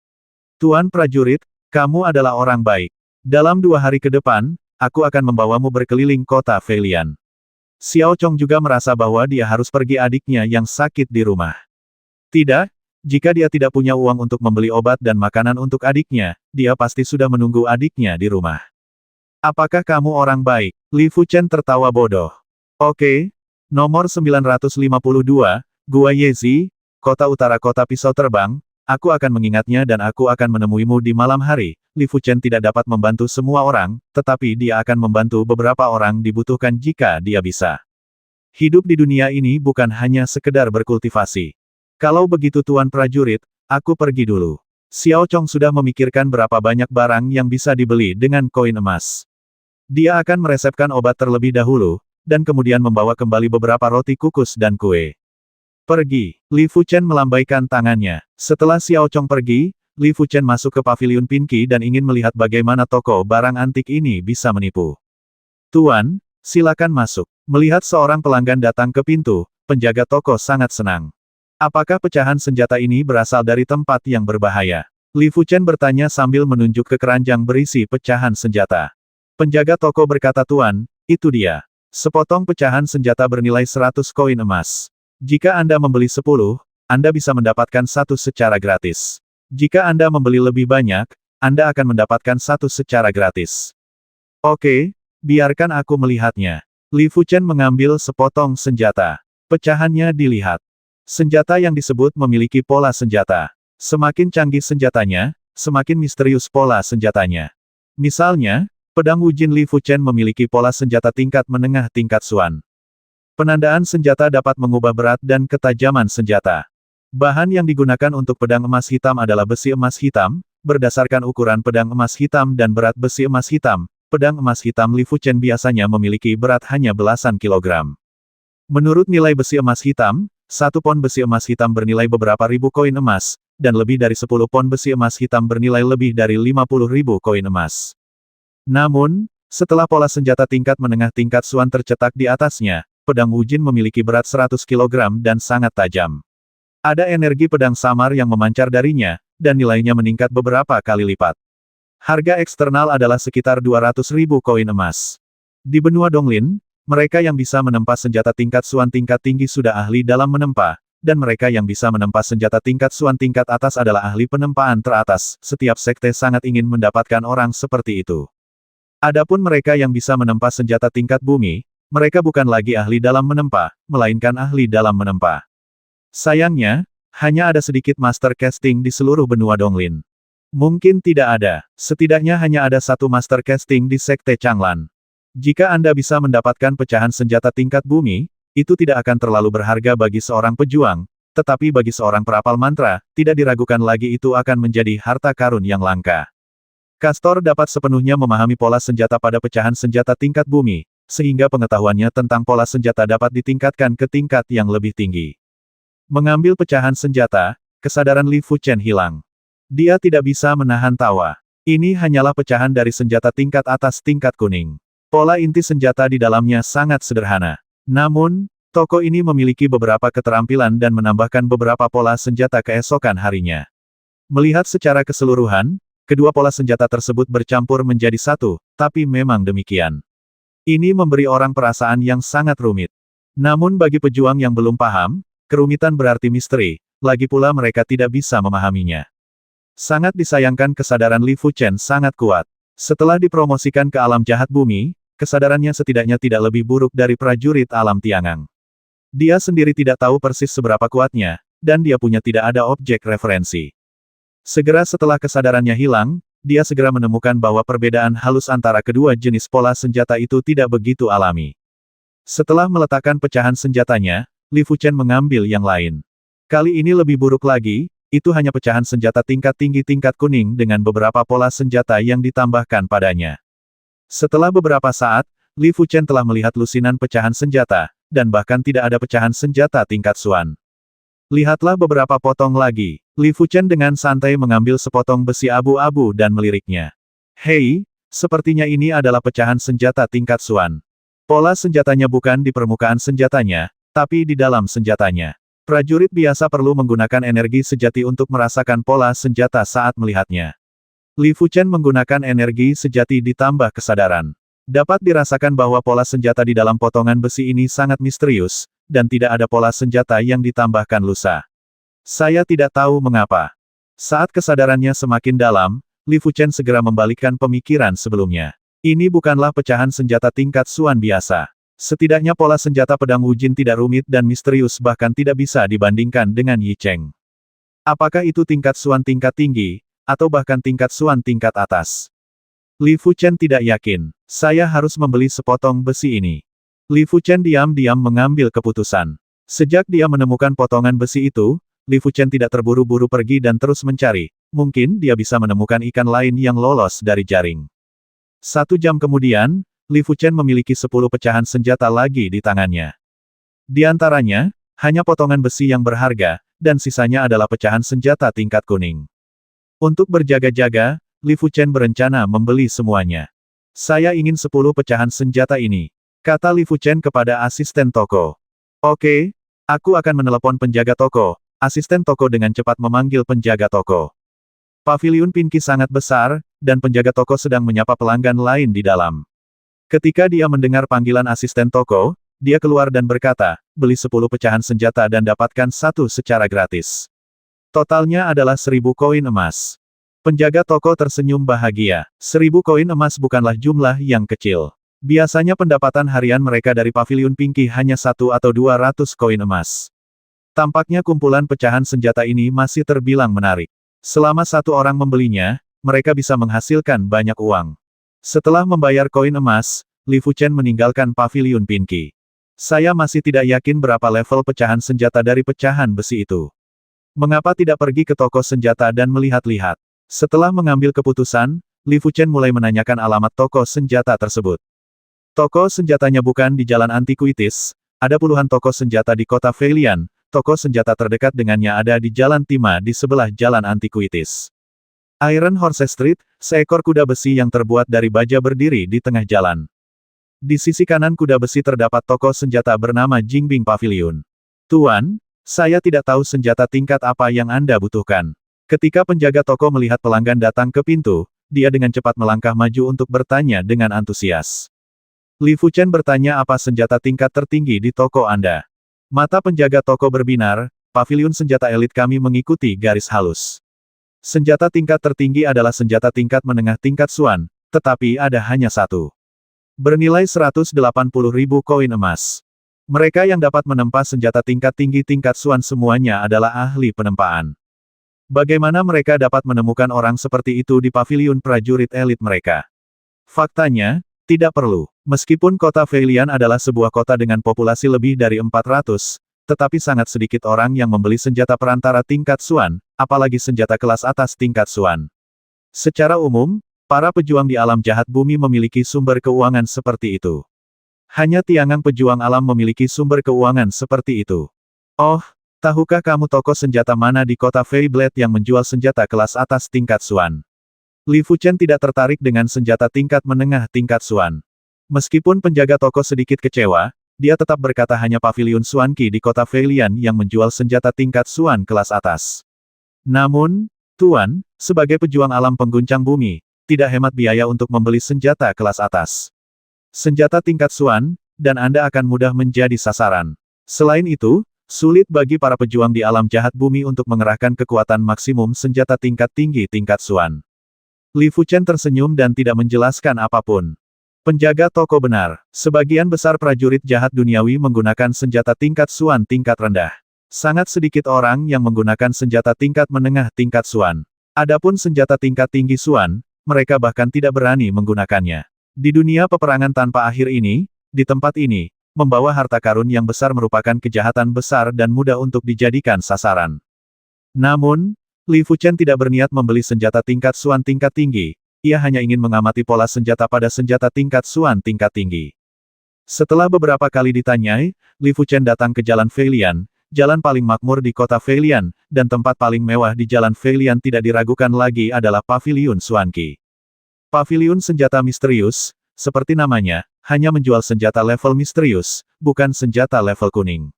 Tuan prajurit, kamu adalah orang baik. Dalam 2 hari ke depan, aku akan membawamu berkeliling kota Feilian. Xiao Chong juga merasa bahwa dia harus pergi adiknya yang sakit di rumah. Tidak, jika dia tidak punya uang untuk membeli obat dan makanan untuk adiknya, dia pasti sudah menunggu adiknya di rumah. Apakah kamu orang baik? Li Fuchen tertawa bodoh. Oke, nomor 952, Gua Yezi, kota utara kota pisau terbang, aku akan mengingatnya dan aku akan menemuimu di malam hari. Li Fuchen tidak dapat membantu semua orang, tetapi dia akan membantu beberapa orang dibutuhkan jika dia bisa. Hidup di dunia ini bukan hanya sekedar berkultivasi. Kalau begitu Tuan prajurit, aku pergi dulu. Xiao Chong sudah memikirkan berapa banyak barang yang bisa dibeli dengan koin emas. Dia akan meresepkan obat terlebih dahulu, dan kemudian membawa kembali beberapa roti kukus dan kue. Pergi. Li Fuchen melambaikan tangannya. Setelah Xiao Chong pergi, Li Fuchen masuk ke paviliun Pinky dan ingin melihat bagaimana toko barang antik ini bisa menipu. Tuan, silakan masuk. Melihat seorang pelanggan datang ke pintu, penjaga toko sangat senang. Apakah pecahan senjata ini berasal dari tempat yang berbahaya? Li Fuchen bertanya sambil menunjuk ke keranjang berisi pecahan senjata. Penjaga toko berkata, Tuan, itu dia. Sepotong pecahan senjata bernilai 100 koin emas. Jika Anda membeli 10, Anda bisa mendapatkan 1 secara gratis. Jika Anda membeli lebih banyak, Anda akan mendapatkan 1 secara gratis. Oke, biarkan aku melihatnya. Li Fuchen mengambil sepotong senjata. Pecahannya dilihat. Senjata yang disebut memiliki pola senjata. Semakin canggih senjatanya, semakin misterius pola senjatanya. Misalnya, pedang Wujin Li Fuchen memiliki pola senjata tingkat menengah tingkat Xuan. Penandaan senjata dapat mengubah berat dan ketajaman senjata. Bahan yang digunakan untuk pedang emas hitam adalah besi emas hitam, berdasarkan ukuran pedang emas hitam dan berat besi emas hitam. Pedang emas hitam Li Fuchen biasanya memiliki berat hanya belasan kilogram. Menurut nilai besi emas hitam, 1 pon besi emas hitam bernilai beberapa ribu koin emas, dan lebih dari 10 pon besi emas hitam bernilai lebih dari 50.000 koin emas. Namun, setelah pola senjata tingkat menengah tingkat Xuan tercetak di atasnya, pedang Wujin memiliki berat 100 kilogram dan sangat tajam. Ada energi pedang samar yang memancar darinya, dan nilainya meningkat beberapa kali lipat. Harga eksternal adalah sekitar 200.000 koin emas. Di benua Donglin, mereka yang bisa menempa senjata tingkat Xuan tingkat tinggi sudah ahli dalam menempa, dan mereka yang bisa menempa senjata tingkat Xuan tingkat atas adalah ahli penempaan teratas. Setiap sekte sangat ingin mendapatkan orang seperti itu. Adapun mereka yang bisa menempa senjata tingkat bumi, mereka bukan lagi ahli dalam menempa, melainkan ahli dalam menempa. Sayangnya, hanya ada sedikit master casting di seluruh benua Donglin. Mungkin tidak ada, setidaknya hanya ada 1 master casting di sekte Changlan. Jika Anda bisa mendapatkan pecahan senjata tingkat bumi, itu tidak akan terlalu berharga bagi seorang pejuang, tetapi bagi seorang perapal mantra, tidak diragukan lagi itu akan menjadi harta karun yang langka. Castor dapat sepenuhnya memahami pola senjata pada pecahan senjata tingkat bumi, sehingga pengetahuannya tentang pola senjata dapat ditingkatkan ke tingkat yang lebih tinggi. Mengambil pecahan senjata, kesadaran Li Fuchen hilang. Dia tidak bisa menahan tawa. Ini hanyalah pecahan dari senjata tingkat atas tingkat kuning. Pola inti senjata di dalamnya sangat sederhana. Namun, toko ini memiliki beberapa keterampilan dan menambahkan beberapa pola senjata keesokan harinya. Melihat secara keseluruhan, kedua pola senjata tersebut bercampur menjadi satu, tapi memang demikian. Ini memberi orang perasaan yang sangat rumit. Namun bagi pejuang yang belum paham, kerumitan berarti misteri, lagi pula mereka tidak bisa memahaminya. Sangat disayangkan kesadaran Li Fuchen sangat kuat. Setelah dipromosikan ke alam jahat bumi, kesadarannya setidaknya tidak lebih buruk dari prajurit alam Tiangang. Dia sendiri tidak tahu persis seberapa kuatnya, dan dia punya tidak ada objek referensi. Segera setelah kesadarannya hilang, dia segera menemukan bahwa perbedaan halus antara kedua jenis pola senjata itu tidak begitu alami. Setelah meletakkan pecahan senjatanya, Li Fuchen mengambil yang lain. Kali ini lebih buruk lagi, itu hanya pecahan senjata tingkat tinggi tingkat kuning dengan beberapa pola senjata yang ditambahkan padanya. Setelah beberapa saat, Li Fuchen telah melihat lusinan pecahan senjata, dan bahkan tidak ada pecahan senjata tingkat Xuan. Lihatlah beberapa potong lagi. Li Fuchen dengan santai mengambil sepotong besi abu-abu dan meliriknya. Hei, sepertinya ini adalah pecahan senjata tingkat Xuan. Pola senjatanya bukan di permukaan senjatanya, tapi di dalam senjatanya. Prajurit biasa perlu menggunakan energi sejati untuk merasakan pola senjata saat melihatnya. Li Fuchen menggunakan energi sejati ditambah kesadaran. Dapat dirasakan bahwa pola senjata di dalam potongan besi ini sangat misterius, dan tidak ada pola senjata yang ditambahkan lusa. Saya tidak tahu mengapa. Saat kesadarannya semakin dalam, Li Fuchen segera membalikkan pemikiran sebelumnya. Ini bukanlah pecahan senjata tingkat Xuan biasa. Setidaknya pola senjata pedang Wujin tidak rumit dan misterius bahkan tidak bisa dibandingkan dengan Yi Cheng. Apakah itu tingkat Xuan tingkat tinggi, atau bahkan tingkat Xuan tingkat atas? Li Fuchen tidak yakin. Saya harus membeli sepotong besi ini. Li Fuchen diam-diam mengambil keputusan. Sejak dia menemukan potongan besi itu, Li Fuchen tidak terburu-buru pergi dan terus mencari. Mungkin dia bisa menemukan ikan lain yang lolos dari jaring. 1 jam kemudian, Li Fuchen memiliki 10 pecahan senjata lagi di tangannya. Di antaranya, hanya potongan besi yang berharga, dan sisanya adalah pecahan senjata tingkat kuning. Untuk berjaga-jaga, Li Fuchen berencana membeli semuanya. Saya ingin 10 pecahan senjata ini, kata Li Fuchen kepada asisten toko. Oke, aku akan menelepon penjaga toko. Asisten toko dengan cepat memanggil penjaga toko. Paviliun Pinky sangat besar, dan penjaga toko sedang menyapa pelanggan lain di dalam. Ketika dia mendengar panggilan asisten toko, dia keluar dan berkata, beli 10 pecahan senjata dan dapatkan 1 secara gratis. Totalnya adalah 1000 koin emas. Penjaga toko tersenyum bahagia. 1000 koin emas bukanlah jumlah yang kecil. Biasanya pendapatan harian mereka dari Paviliun Pinky hanya 1 atau 200 koin emas. Tampaknya kumpulan pecahan senjata ini masih terbilang menarik. Selama 1 orang membelinya, mereka bisa menghasilkan banyak uang. Setelah membayar koin emas, Li Fuchen meninggalkan Paviliun Pinky. Saya masih tidak yakin berapa level pecahan senjata dari pecahan besi itu. Mengapa tidak pergi ke toko senjata dan melihat-lihat? Setelah mengambil keputusan, Li Fuchen mulai menanyakan alamat toko senjata tersebut. Toko senjatanya bukan di Jalan Antikuitis, ada puluhan toko senjata di kota Feilian, toko senjata terdekat dengannya ada di Jalan Tima di sebelah Jalan Antikuitis. Iron Horse Street, seekor kuda besi yang terbuat dari baja berdiri di tengah jalan. Di sisi kanan kuda besi terdapat toko senjata bernama Jingbing Pavilion. Tuan, saya tidak tahu senjata tingkat apa yang Anda butuhkan. Ketika penjaga toko melihat pelanggan datang ke pintu, dia dengan cepat melangkah maju untuk bertanya dengan antusias. Li Fuchen bertanya apa senjata tingkat tertinggi di toko Anda. Mata penjaga toko berbinar, paviliun senjata elit kami mengikuti garis halus. Senjata tingkat tertinggi adalah senjata tingkat menengah tingkat Xuan, tetapi ada hanya 1. Bernilai 180.000 koin emas. Mereka yang dapat menempa senjata tingkat tinggi tingkat Xuan semuanya adalah ahli penempaan. Bagaimana mereka dapat menemukan orang seperti itu di paviliun prajurit elit mereka? Faktanya, Tidak perlu. Meskipun kota Feilian adalah sebuah kota dengan populasi lebih dari 400, tetapi sangat sedikit orang yang membeli senjata perantara tingkat Xuan, apalagi senjata kelas atas tingkat Xuan. Secara umum, para pejuang di alam jahat bumi memiliki sumber keuangan seperti itu. Hanya Tiangang pejuang alam memiliki sumber keuangan seperti itu. Oh, tahukah kamu toko senjata mana di kota Feyblade yang menjual senjata kelas atas tingkat Xuan? Li Fuchen tidak tertarik dengan senjata tingkat menengah tingkat Xuan. Meskipun penjaga toko sedikit kecewa, dia tetap berkata hanya paviliun Xuanqi di kota Feilian yang menjual senjata tingkat Xuan kelas atas. Namun, Tuan, sebagai pejuang alam pengguncang bumi, tidak hemat biaya untuk membeli senjata kelas atas. Senjata tingkat Xuan, dan Anda akan mudah menjadi sasaran. Selain itu, sulit bagi para pejuang di alam jahat bumi untuk mengerahkan kekuatan maksimum senjata tingkat tinggi tingkat Xuan. Li Fuchen tersenyum dan tidak menjelaskan apapun. Penjaga toko benar. Sebagian besar prajurit jahat duniawi menggunakan senjata tingkat Xuan tingkat rendah. Sangat sedikit orang yang menggunakan senjata tingkat menengah tingkat Xuan. Adapun senjata tingkat tinggi Xuan, mereka bahkan tidak berani menggunakannya. Di dunia peperangan tanpa akhir ini, di tempat ini, membawa harta karun yang besar merupakan kejahatan besar dan mudah untuk dijadikan sasaran. Namun, Li Fuchen tidak berniat membeli senjata tingkat Xuan tingkat tinggi, ia hanya ingin mengamati pola senjata pada senjata tingkat Xuan tingkat tinggi. Setelah beberapa kali ditanyai, Li Fuchen datang ke Jalan Feilian, jalan paling makmur di kota Feilian, dan tempat paling mewah di Jalan Feilian tidak diragukan lagi adalah Paviliun Xuanqi. Paviliun senjata misterius, seperti namanya, hanya menjual senjata level misterius, bukan senjata level kuning.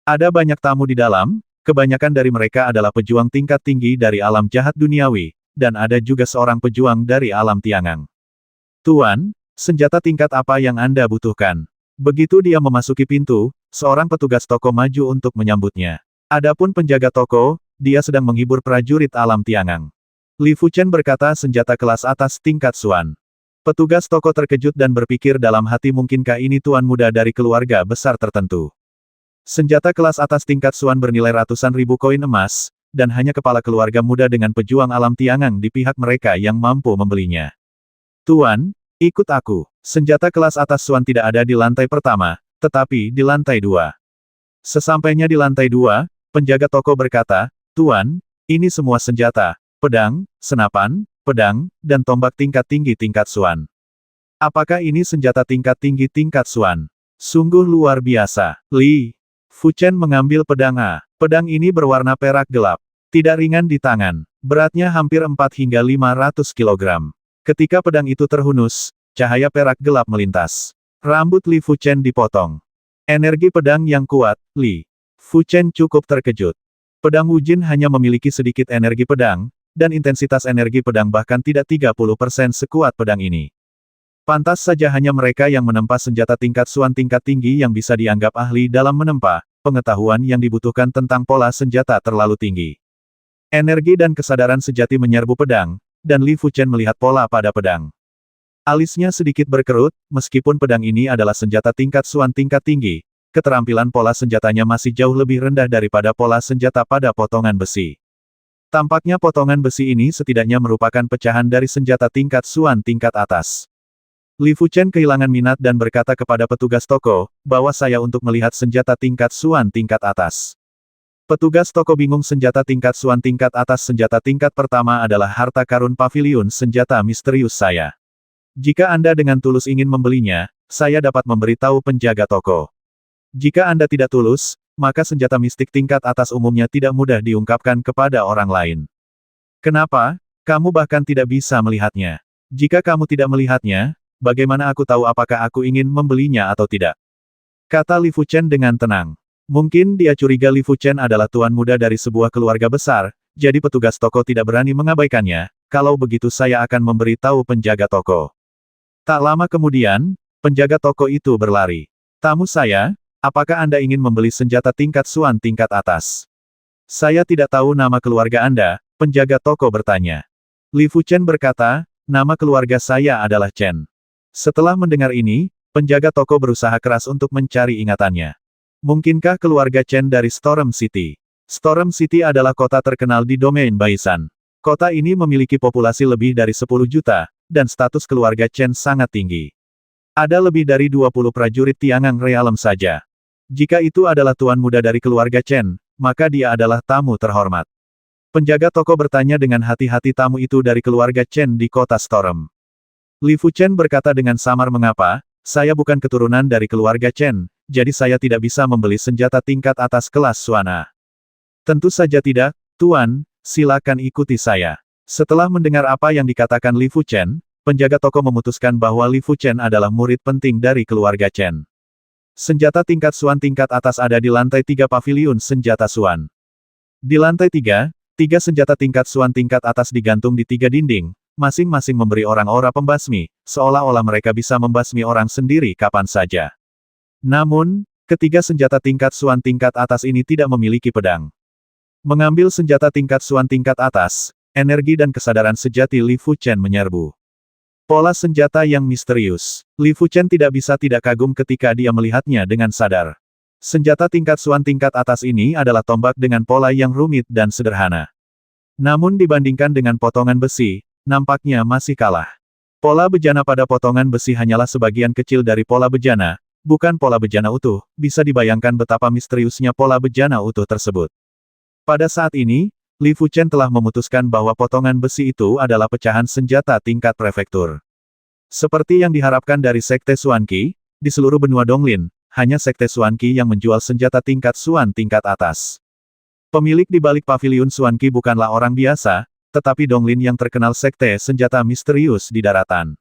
Ada banyak tamu di dalam, kebanyakan dari mereka adalah pejuang tingkat tinggi dari alam jahat duniawi, dan ada juga seorang pejuang dari alam Tiangang. Tuan, senjata tingkat apa yang Anda butuhkan? Begitu dia memasuki pintu, seorang petugas toko maju untuk menyambutnya. Adapun penjaga toko, dia sedang menghibur prajurit alam Tiangang. Li Fuchen berkata senjata kelas atas tingkat Xuan. Petugas toko terkejut dan berpikir dalam hati mungkinkah ini tuan muda dari keluarga besar tertentu. Senjata kelas atas tingkat Xuan bernilai ratusan ribu koin emas, dan hanya kepala keluarga muda dengan pejuang alam Tiangang di pihak mereka yang mampu membelinya. Tuan, ikut aku. Senjata kelas atas Xuan tidak ada di lantai pertama, tetapi di lantai 2. Sesampainya di lantai 2, penjaga toko berkata, Tuan, ini semua senjata, pedang, senapan, pedang, dan tombak tingkat tinggi tingkat Xuan. Apakah ini senjata tingkat tinggi tingkat Xuan? Sungguh luar biasa. Li Fuchen mengambil pedang A. Pedang ini berwarna perak gelap. Tidak ringan di tangan. Beratnya hampir 4 hingga 500 kg. Ketika pedang itu terhunus, cahaya perak gelap melintas. Rambut Li Fuchen dipotong. Energi pedang yang kuat, Li Fuchen cukup terkejut. Pedang Wujin hanya memiliki sedikit energi pedang, dan intensitas energi pedang bahkan tidak 30% sekuat pedang ini. Pantas saja hanya mereka yang menempa senjata tingkat Xuan tingkat tinggi yang bisa dianggap ahli dalam menempa, pengetahuan yang dibutuhkan tentang pola senjata terlalu tinggi. Energi dan kesadaran sejati menyerbu pedang, dan Li Fuchen melihat pola pada pedang. Alisnya sedikit berkerut, meskipun pedang ini adalah senjata tingkat Xuan tingkat tinggi, keterampilan pola senjatanya masih jauh lebih rendah daripada pola senjata pada potongan besi. Tampaknya potongan besi ini setidaknya merupakan pecahan dari senjata tingkat Xuan tingkat atas. Li Fuchen kehilangan minat dan berkata kepada petugas toko, bawa saya untuk melihat senjata tingkat Xuan tingkat atas. Petugas toko bingung senjata tingkat Xuan tingkat atas senjata tingkat pertama adalah harta karun paviliun senjata misterius saya. Jika Anda dengan tulus ingin membelinya, saya dapat memberitahu penjaga toko. Jika Anda tidak tulus, maka senjata mistik tingkat atas umumnya tidak mudah diungkapkan kepada orang lain. Kenapa? Kamu bahkan tidak bisa melihatnya. Jika kamu tidak melihatnya, bagaimana aku tahu apakah aku ingin membelinya atau tidak? Kata Li Fuchen dengan tenang. Mungkin dia curiga Li Fuchen adalah tuan muda dari sebuah keluarga besar, jadi petugas toko tidak berani mengabaikannya. Kalau begitu saya akan memberitahu penjaga toko. Tak lama kemudian, penjaga toko itu berlari. Tamu saya, apakah Anda ingin membeli senjata tingkat Xuan tingkat atas? Saya tidak tahu nama keluarga Anda, penjaga toko bertanya. Li Fuchen berkata, nama keluarga saya adalah Chen. Setelah mendengar ini, penjaga toko berusaha keras untuk mencari ingatannya. Mungkinkah keluarga Chen dari Storm City? Storm City adalah kota terkenal di domain Baisan. Kota ini memiliki populasi lebih dari 10 juta, dan status keluarga Chen sangat tinggi. Ada lebih dari 20 prajurit Tiangang Realem saja. Jika itu adalah tuan muda dari keluarga Chen, maka dia adalah tamu terhormat. Penjaga toko bertanya dengan hati-hati tamu itu dari keluarga Chen di kota Storm. Li Fuchen berkata dengan samar mengapa, saya bukan keturunan dari keluarga Chen, jadi saya tidak bisa membeli senjata tingkat atas kelas Suana. Tentu saja tidak, Tuan, silakan ikuti saya. Setelah mendengar apa yang dikatakan Li Fuchen, penjaga toko memutuskan bahwa Li Fuchen adalah murid penting dari keluarga Chen. Senjata tingkat Suan tingkat atas ada di lantai 3 paviliun senjata Suan. Di lantai 3, 3 senjata tingkat Suan tingkat atas digantung di 3 dinding, masing-masing memberi orang aura pembasmi, seolah-olah mereka bisa membasmi orang sendiri kapan saja. Namun, ketiga senjata tingkat Suan tingkat atas ini tidak memiliki pedang. Mengambil senjata tingkat Suan tingkat atas, energi dan kesadaran sejati Li Fuchen menyerbu. Pola senjata yang misterius. Li Fuchen tidak bisa tidak kagum ketika dia melihatnya dengan sadar. Senjata tingkat Suan tingkat atas ini adalah tombak dengan pola yang rumit dan sederhana. Namun dibandingkan dengan potongan besi, nampaknya masih kalah. Pola bejana pada potongan besi hanyalah sebagian kecil dari pola bejana, bukan pola bejana utuh, bisa dibayangkan betapa misteriusnya pola bejana utuh tersebut. Pada saat ini, Li Fuchen telah memutuskan bahwa potongan besi itu adalah pecahan senjata tingkat prefektur. Seperti yang diharapkan dari Sekte Xuanqi, di seluruh benua Donglin, hanya Sekte Xuanqi yang menjual senjata tingkat Suan tingkat atas. Pemilik di balik paviliun Xuanqi bukanlah orang biasa, tetapi Donglin yang terkenal sekte senjata misterius di daratan.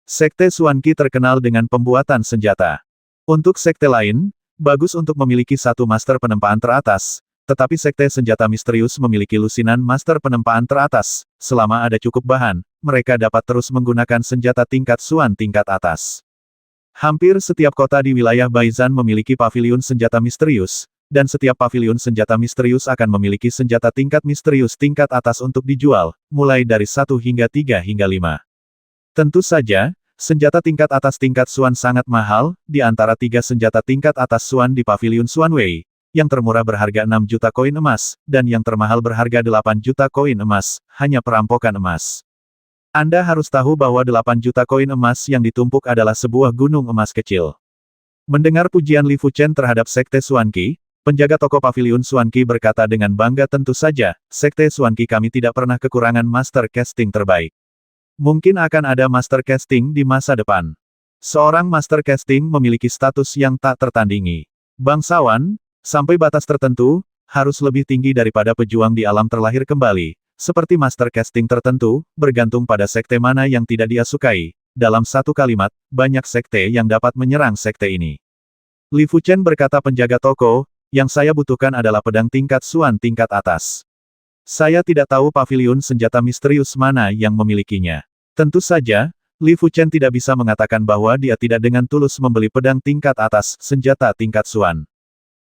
Sekte Xuanqi terkenal dengan pembuatan senjata. Untuk sekte lain, bagus untuk memiliki satu master penempaan teratas, tetapi sekte senjata misterius memiliki lusinan master penempaan teratas. Selama ada cukup bahan, mereka dapat terus menggunakan senjata tingkat Suan tingkat atas. Hampir setiap kota di wilayah Baizan memiliki paviliun senjata misterius, dan setiap paviliun senjata misterius akan memiliki senjata tingkat misterius tingkat atas untuk dijual, mulai dari 1 hingga 3 hingga 5. Tentu saja, senjata tingkat atas tingkat Suan sangat mahal, di antara 3 senjata tingkat atas Suan di paviliun Xuanwei. Yang termurah berharga 6 juta koin emas, dan yang termahal berharga 8 juta koin emas, hanya perampokan emas. Anda harus tahu bahwa 8 juta koin emas yang ditumpuk adalah sebuah gunung emas kecil. Mendengar pujian Li Fuchen terhadap Sekte Xuanqi, penjaga toko paviliun Xuanqi berkata dengan bangga tentu saja, Sekte Xuanqi kami tidak pernah kekurangan master casting terbaik. Mungkin akan ada master casting di masa depan. Seorang master casting memiliki status yang tak tertandingi. Bangsawan, sampai batas tertentu, harus lebih tinggi daripada pejuang di alam terlahir kembali, seperti master casting tertentu, bergantung pada sekte mana yang tidak dia sukai. Dalam satu kalimat, banyak sekte yang dapat menyerang sekte ini. Li Fuchen berkata penjaga toko, yang saya butuhkan adalah pedang tingkat Suan tingkat atas. Saya tidak tahu paviliun senjata misterius mana yang memilikinya. Tentu saja, Li Fuchen tidak bisa mengatakan bahwa dia tidak dengan tulus membeli pedang tingkat atas, senjata tingkat Suan.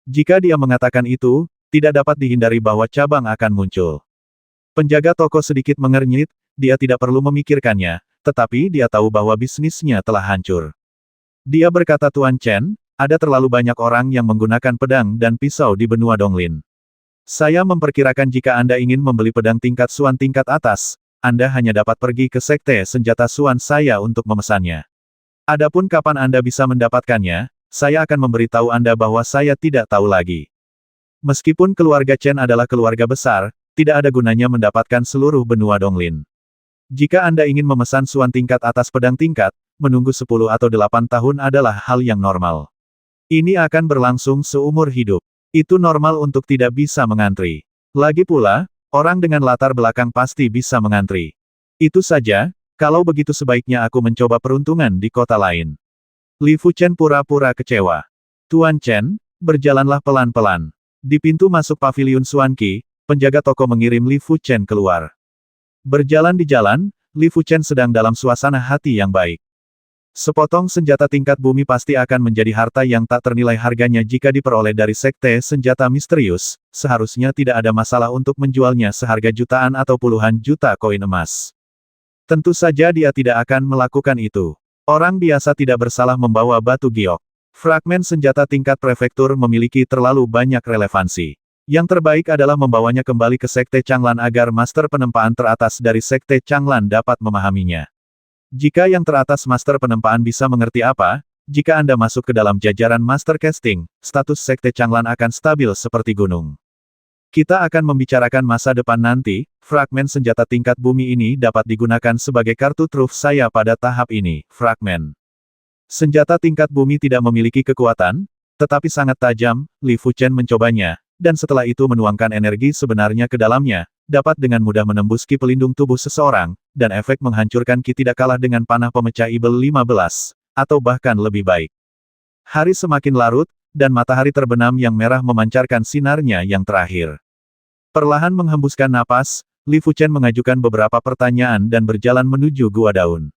Jika dia mengatakan itu, tidak dapat dihindari bahwa cabang akan muncul. Penjaga toko sedikit mengernyit, dia tidak perlu memikirkannya, tetapi dia tahu bahwa bisnisnya telah hancur. Dia berkata Tuan Chen, ada terlalu banyak orang yang menggunakan pedang dan pisau di benua Donglin. Saya memperkirakan jika Anda ingin membeli pedang tingkat Suan tingkat atas, Anda hanya dapat pergi ke sekte senjata Suan saya untuk memesannya. Adapun kapan Anda bisa mendapatkannya, saya akan memberitahu Anda bahwa saya tidak tahu lagi. Meskipun keluarga Chen adalah keluarga besar, tidak ada gunanya mendapatkan seluruh benua Donglin. Jika Anda ingin memesan Suan tingkat atas pedang tingkat, menunggu 10 atau 8 tahun adalah hal yang normal. Ini akan berlangsung seumur hidup. Itu normal untuk tidak bisa mengantri. Lagi pula, orang dengan latar belakang pasti bisa mengantri. Itu saja, kalau begitu sebaiknya aku mencoba peruntungan di kota lain. Li Fuchen pura-pura kecewa. Tuan Chen, berjalanlah pelan-pelan. Di pintu masuk paviliun Xuanqi, penjaga toko mengirim Li Fuchen keluar. Berjalan di jalan, Li Fuchen sedang dalam suasana hati yang baik. Sepotong senjata tingkat bumi pasti akan menjadi harta yang tak ternilai harganya jika diperoleh dari sekte senjata misterius, seharusnya tidak ada masalah untuk menjualnya seharga jutaan atau puluhan juta koin emas. Tentu saja dia tidak akan melakukan itu. Orang biasa tidak bersalah membawa batu giok. Fragmen senjata tingkat prefektur memiliki terlalu banyak relevansi. Yang terbaik adalah membawanya kembali ke Sekte Changlan agar master penempaan teratas dari Sekte Changlan dapat memahaminya. Jika yang teratas Master Penempaan bisa mengerti apa, jika Anda masuk ke dalam jajaran Master Casting, status Sekte Changlan akan stabil seperti gunung. Kita akan membicarakan masa depan nanti, fragmen senjata tingkat bumi ini dapat digunakan sebagai kartu truf saya pada tahap ini, fragmen. Senjata tingkat bumi tidak memiliki kekuatan, tetapi sangat tajam, Li Fuchen mencobanya, dan setelah itu menuangkan energi sebenarnya ke dalamnya, dapat dengan mudah menembus ki pelindung tubuh seseorang, dan efek menghancurkan ki tidak kalah dengan panah pemecah Ibel 15, atau bahkan lebih baik. Hari semakin larut, dan matahari terbenam yang merah memancarkan sinarnya yang terakhir. Perlahan menghembuskan napas, Li Fuchen mengajukan beberapa pertanyaan dan berjalan menuju Gua Daun.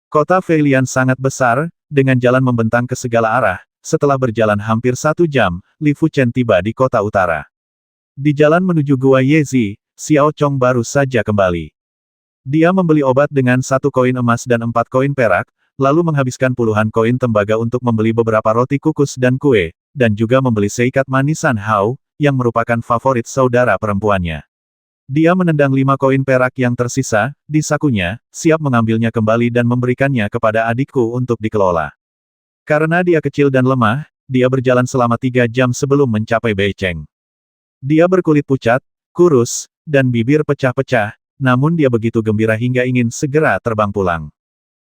Kota Feilian sangat besar, dengan jalan membentang ke segala arah. Setelah berjalan hampir 1 jam, Li Fuchen tiba di kota utara. Di jalan menuju Gua Yezi, Xiao Chong baru saja kembali. Dia membeli obat dengan 1 koin emas dan 4 koin perak, lalu menghabiskan puluhan koin tembaga untuk membeli beberapa roti kukus dan kue, dan juga membeli seikat manisan Hao, yang merupakan favorit saudara perempuannya. Dia menendang 5 koin perak yang tersisa, di sakunya, siap mengambilnya kembali dan memberikannya kepada adikku untuk dikelola. Karena dia kecil dan lemah, dia berjalan selama 3 jam sebelum mencapai Beicheng. Dia berkulit pucat, kurus, dan bibir pecah-pecah, namun dia begitu gembira hingga ingin segera terbang pulang.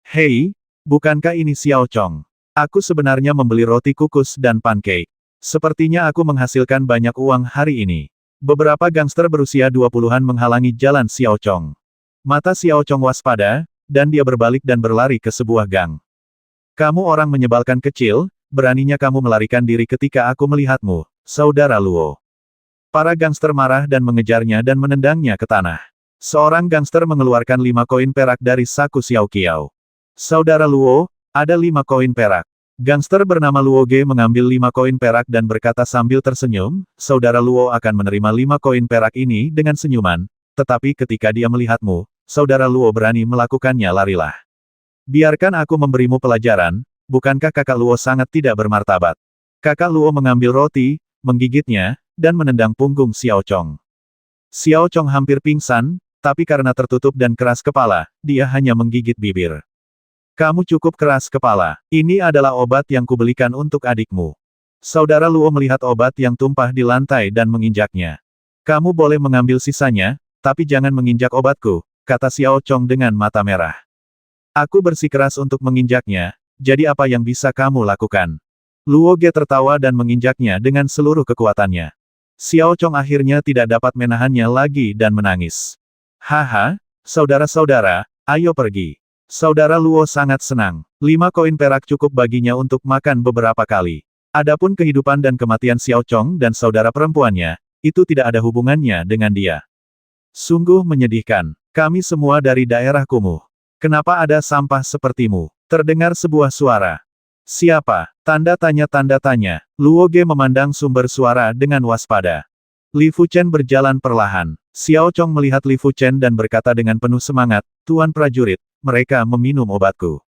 Hei, bukankah ini Xiao Chong? Aku sebenarnya membeli roti kukus dan pancake. Sepertinya aku menghasilkan banyak uang hari ini. Beberapa gangster berusia 20-an menghalangi jalan Xiao Chong. Mata Xiao Chong waspada, dan dia berbalik dan berlari ke sebuah gang. Kamu orang menyebalkan kecil, beraninya kamu melarikan diri ketika aku melihatmu, Saudara Luo. Para gangster marah dan mengejarnya dan menendangnya ke tanah. Seorang gangster mengeluarkan 5 koin perak dari saku Xiao Qiao. Saudara Luo, ada 5 koin perak. Gangster bernama Luo Ge mengambil 5 koin perak dan berkata sambil tersenyum, Saudara Luo akan menerima 5 koin perak ini dengan senyuman, tetapi ketika dia melihatmu, Saudara Luo berani melakukannya larilah. Biarkan aku memberimu pelajaran, bukankah kakak Luo sangat tidak bermartabat? Kakak Luo mengambil roti, menggigitnya, dan menendang punggung Xiao Chong. Xiao Chong hampir pingsan, tapi karena tertutup dan keras kepala, dia hanya menggigit bibir. Kamu cukup keras kepala. Ini adalah obat yang kubelikan untuk adikmu. Saudara Luo melihat obat yang tumpah di lantai dan menginjaknya. Kamu boleh mengambil sisanya, tapi jangan menginjak obatku, kata Xiao Chong dengan mata merah. Aku bersikeras untuk menginjaknya, jadi apa yang bisa kamu lakukan? Luo Ge tertawa dan menginjaknya dengan seluruh kekuatannya. Xiao Chong akhirnya tidak dapat menahannya lagi dan menangis. Haha, saudara-saudara, ayo pergi. Saudara Luo sangat senang. 5 koin perak cukup baginya untuk makan beberapa kali. Adapun kehidupan dan kematian Xiao Chong dan saudara perempuannya, itu tidak ada hubungannya dengan dia. Sungguh menyedihkan. Kami semua dari daerah kumuh. Kenapa ada sampah sepertimu? Terdengar sebuah suara. Siapa? Tanda tanya. Luo Ge memandang sumber suara dengan waspada. Li Fuchen berjalan perlahan. Xiao Chong melihat Li Fuchen dan berkata dengan penuh semangat, Tuan prajurit, mereka meminum obatku.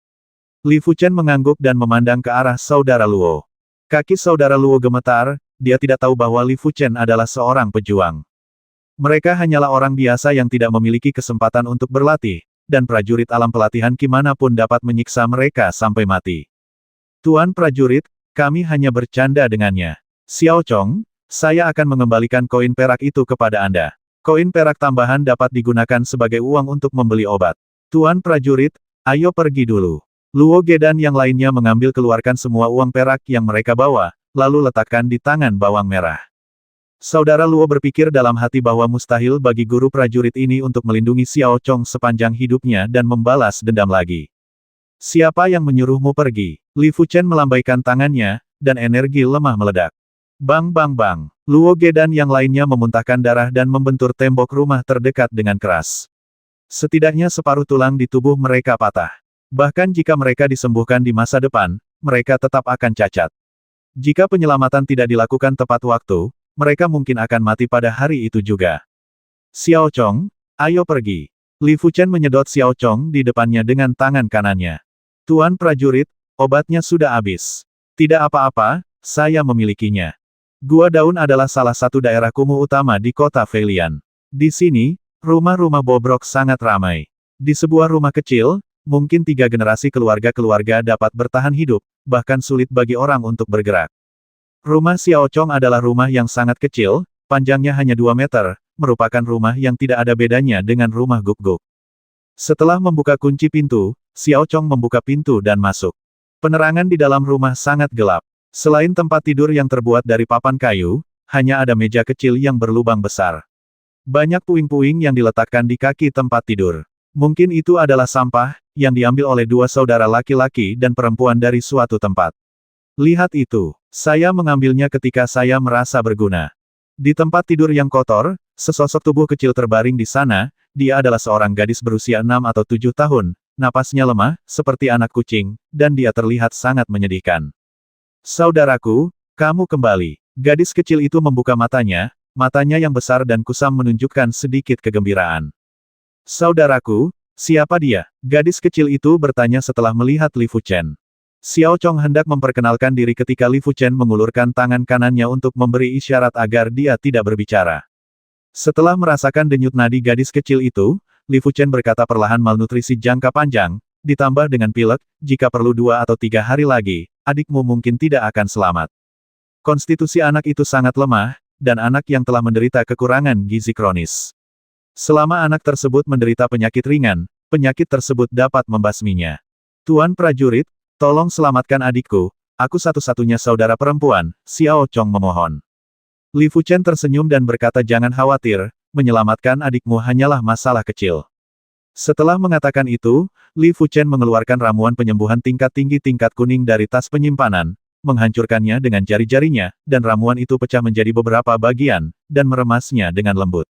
Li Fuchen mengangguk dan memandang ke arah saudara Luo. Kaki saudara Luo gemetar, dia tidak tahu bahwa Li Fuchen adalah seorang pejuang. Mereka hanyalah orang biasa yang tidak memiliki kesempatan untuk berlatih, dan prajurit alam pelatihan Qi pun dapat menyiksa mereka sampai mati. Tuan prajurit, kami hanya bercanda dengannya. Xiao Chong, saya akan mengembalikan koin perak itu kepada Anda. Koin perak tambahan dapat digunakan sebagai uang untuk membeli obat. Tuan prajurit, ayo pergi dulu. Luo Ge dan yang lainnya mengambil keluarkan semua uang perak yang mereka bawa, lalu letakkan di tangan bawang merah. Saudara Luo berpikir dalam hati bahwa mustahil bagi guru prajurit ini untuk melindungi Xiao Chong sepanjang hidupnya dan membalas dendam lagi. Siapa yang menyuruhmu pergi? Li Fuchen melambaikan tangannya, dan energi lemah meledak. Bang bang bang. Luo Ge dan yang lainnya memuntahkan darah dan membentur tembok rumah terdekat dengan keras. Setidaknya separuh tulang di tubuh mereka patah. Bahkan jika mereka disembuhkan di masa depan, mereka tetap akan cacat. Jika penyelamatan tidak dilakukan tepat waktu, mereka mungkin akan mati pada hari itu juga. Xiao Chong, ayo pergi. Li Fuchen menyedot Xiao Chong di depannya dengan tangan kanannya. Tuan prajurit, obatnya sudah habis. Tidak apa-apa, saya memilikinya. Gua Daun adalah salah satu daerah kumuh utama di kota Feilian. Di sini, rumah-rumah bobrok sangat ramai. Di sebuah rumah kecil, mungkin 3 generasi keluarga-keluarga dapat bertahan hidup, bahkan sulit bagi orang untuk bergerak. Rumah Xiao Chong adalah rumah yang sangat kecil, panjangnya hanya 2 meter, merupakan rumah yang tidak ada bedanya dengan rumah Guk-Guk. Setelah membuka kunci pintu, Xiao Chong membuka pintu dan masuk. Penerangan di dalam rumah sangat gelap. Selain tempat tidur yang terbuat dari papan kayu, hanya ada meja kecil yang berlubang besar. Banyak puing-puing yang diletakkan di kaki tempat tidur. Mungkin itu adalah sampah, yang diambil oleh 2 saudara laki-laki dan perempuan dari suatu tempat. Lihat itu. Saya mengambilnya ketika saya merasa berguna. Di tempat tidur yang kotor, sesosok tubuh kecil terbaring di sana, dia adalah seorang gadis berusia 6 atau 7 tahun, napasnya lemah, seperti anak kucing, dan dia terlihat sangat menyedihkan. Saudaraku, kamu kembali. Gadis kecil itu membuka matanya yang besar dan kusam menunjukkan sedikit kegembiraan. Saudaraku, siapa dia? Gadis kecil itu bertanya setelah melihat Li Fuchen. Xiao Chong hendak memperkenalkan diri ketika Li Fuchen mengulurkan tangan kanannya untuk memberi isyarat agar dia tidak berbicara. Setelah merasakan denyut nadi gadis kecil itu, Li Fuchen berkata perlahan malnutrisi jangka panjang, ditambah dengan pilek, jika perlu 2 atau 3 hari lagi, adikmu mungkin tidak akan selamat. Konstitusi anak itu sangat lemah, dan anak yang telah menderita kekurangan gizi kronis. Selama anak tersebut menderita penyakit ringan, penyakit tersebut dapat membasminya. Tuan prajurit, tolong selamatkan adikku, aku satu-satunya saudara perempuan, Xiao Chong memohon. Li Fuchen tersenyum dan berkata jangan khawatir, menyelamatkan adikmu hanyalah masalah kecil. Setelah mengatakan itu, Li Fuchen mengeluarkan ramuan penyembuhan tingkat tinggi tingkat kuning dari tas penyimpanan, menghancurkannya dengan jari-jarinya, dan ramuan itu pecah menjadi beberapa bagian, dan meremasnya dengan lembut.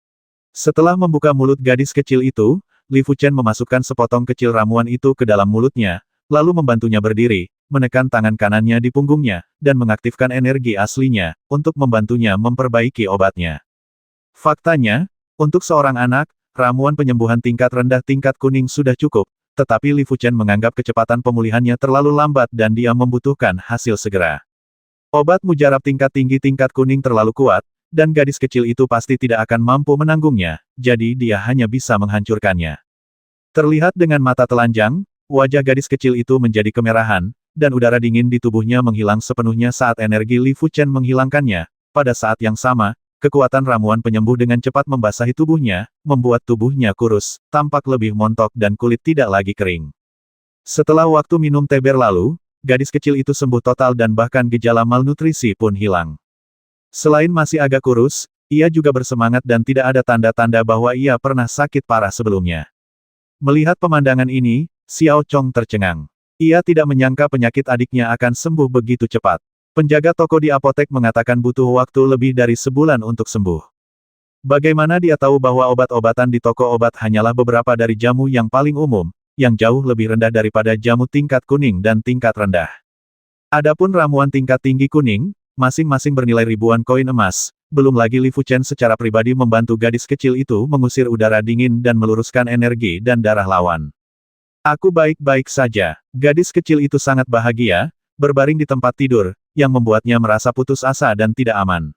Setelah membuka mulut gadis kecil itu, Li Fuchen memasukkan sepotong kecil ramuan itu ke dalam mulutnya, lalu membantunya berdiri, menekan tangan kanannya di punggungnya, dan mengaktifkan energi aslinya, untuk membantunya memperbaiki obatnya. Faktanya, untuk seorang anak, ramuan penyembuhan tingkat rendah tingkat kuning sudah cukup, tetapi Li Fuchen menganggap kecepatan pemulihannya terlalu lambat dan dia membutuhkan hasil segera. Obat mujarab tingkat tinggi tingkat kuning terlalu kuat, dan gadis kecil itu pasti tidak akan mampu menanggungnya, jadi dia hanya bisa menghancurkannya. Terlihat dengan mata telanjang, wajah gadis kecil itu menjadi kemerahan, dan udara dingin di tubuhnya menghilang sepenuhnya saat energi Li Fuchen menghilangkannya. Pada saat yang sama, kekuatan ramuan penyembuh dengan cepat membasahi tubuhnya, membuat tubuhnya kurus, tampak lebih montok dan kulit tidak lagi kering. Setelah waktu minum teh berlalu, gadis kecil itu sembuh total dan bahkan gejala malnutrisi pun hilang. Selain masih agak kurus, ia juga bersemangat dan tidak ada tanda-tanda bahwa ia pernah sakit parah sebelumnya. Melihat pemandangan ini, Xiao Chong tercengang. Ia tidak menyangka penyakit adiknya akan sembuh begitu cepat. Penjaga toko di apotek mengatakan butuh waktu lebih dari sebulan untuk sembuh. Bagaimana dia tahu bahwa obat-obatan di toko obat hanyalah beberapa dari jamu yang paling umum, yang jauh lebih rendah daripada jamu tingkat kuning dan tingkat rendah. Adapun ramuan tingkat tinggi kuning, masing-masing bernilai ribuan koin emas, belum lagi Li Fuchen secara pribadi membantu gadis kecil itu mengusir udara dingin dan meluruskan energi dan darah lawan. Aku baik-baik saja. Gadis kecil itu sangat bahagia, berbaring di tempat tidur, yang membuatnya merasa putus asa dan tidak aman.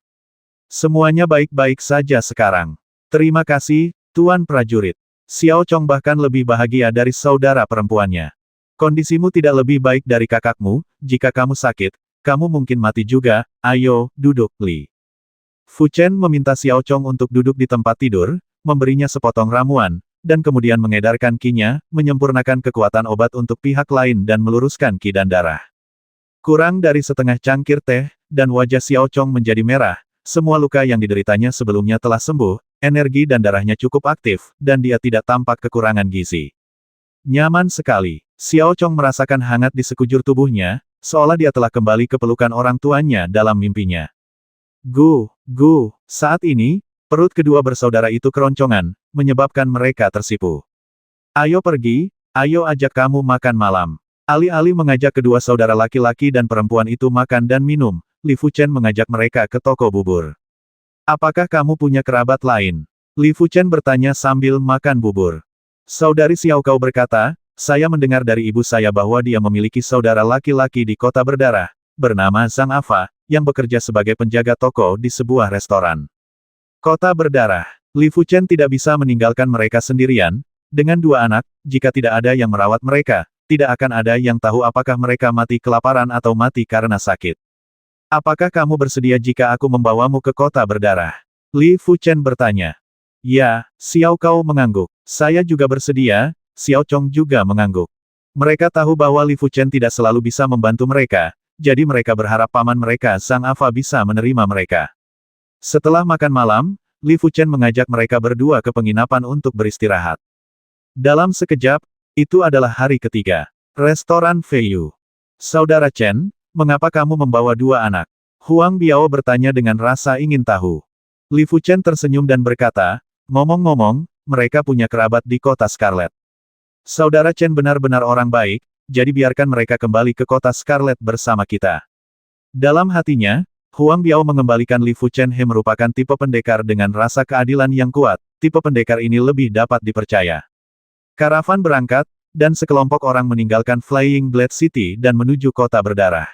Semuanya baik-baik saja sekarang. Terima kasih, Tuan Prajurit. Xiao Chong bahkan lebih bahagia dari saudara perempuannya. Kondisimu tidak lebih baik dari kakakmu, jika kamu sakit, kamu mungkin mati juga, ayo, duduk, Li. Fuchen meminta Xiao Chong untuk duduk di tempat tidur, memberinya sepotong ramuan, dan kemudian mengedarkan ki-nya, menyempurnakan kekuatan obat untuk pihak lain dan meluruskan ki dan darah. Kurang dari setengah cangkir teh, dan wajah Xiao Chong menjadi merah, semua luka yang dideritanya sebelumnya telah sembuh, energi dan darahnya cukup aktif, dan dia tidak tampak kekurangan gizi. Nyaman sekali. Xiao Chong merasakan hangat di sekujur tubuhnya, seolah dia telah kembali ke pelukan orang tuanya dalam mimpinya. Saat ini, perut kedua bersaudara itu keroncongan, menyebabkan mereka tersipu. Ayo pergi, ayo ajak kamu makan malam. Alih-alih mengajak kedua saudara laki-laki dan perempuan itu makan dan minum, Li Fuchen mengajak mereka ke toko bubur. Apakah kamu punya kerabat lain? Li Fuchen bertanya sambil makan bubur. Saudari Xiao Kao berkata, saya mendengar dari ibu saya bahwa dia memiliki saudara laki-laki di kota berdarah, bernama Zhang Afa, yang bekerja sebagai penjaga toko di sebuah restoran. Kota berdarah. Li Fuchen tidak bisa meninggalkan mereka sendirian, Dengan 2 anak, jika tidak ada yang merawat mereka, tidak akan ada yang tahu apakah mereka mati kelaparan atau mati karena sakit. Apakah kamu bersedia jika aku membawamu ke kota berdarah? Li Fuchen bertanya. Ya, Xiao Kao mengangguk. Saya juga bersedia, Xiao Chong juga mengangguk. Mereka tahu bahwa Li Fuchen tidak selalu bisa membantu mereka, jadi mereka berharap paman mereka Zhang Afa bisa menerima mereka. Setelah makan malam, Li Fuchen mengajak mereka berdua ke penginapan untuk beristirahat. Dalam sekejap, itu adalah hari ketiga. Restoran Feiyu. Saudara Chen, mengapa kamu membawa 2 anak? Huang Biao bertanya dengan rasa ingin tahu. Li Fuchen tersenyum dan berkata, ngomong-ngomong, mereka punya kerabat di kota Scarlet. Saudara Chen benar-benar orang baik, jadi biarkan mereka kembali ke kota Scarlet bersama kita. Dalam hatinya, Huang Biao mengembalikan Li Fuchen He merupakan tipe pendekar dengan rasa keadilan yang kuat, tipe pendekar ini lebih dapat dipercaya. Karavan berangkat, dan sekelompok orang meninggalkan Flying Blade City dan menuju kota berdarah.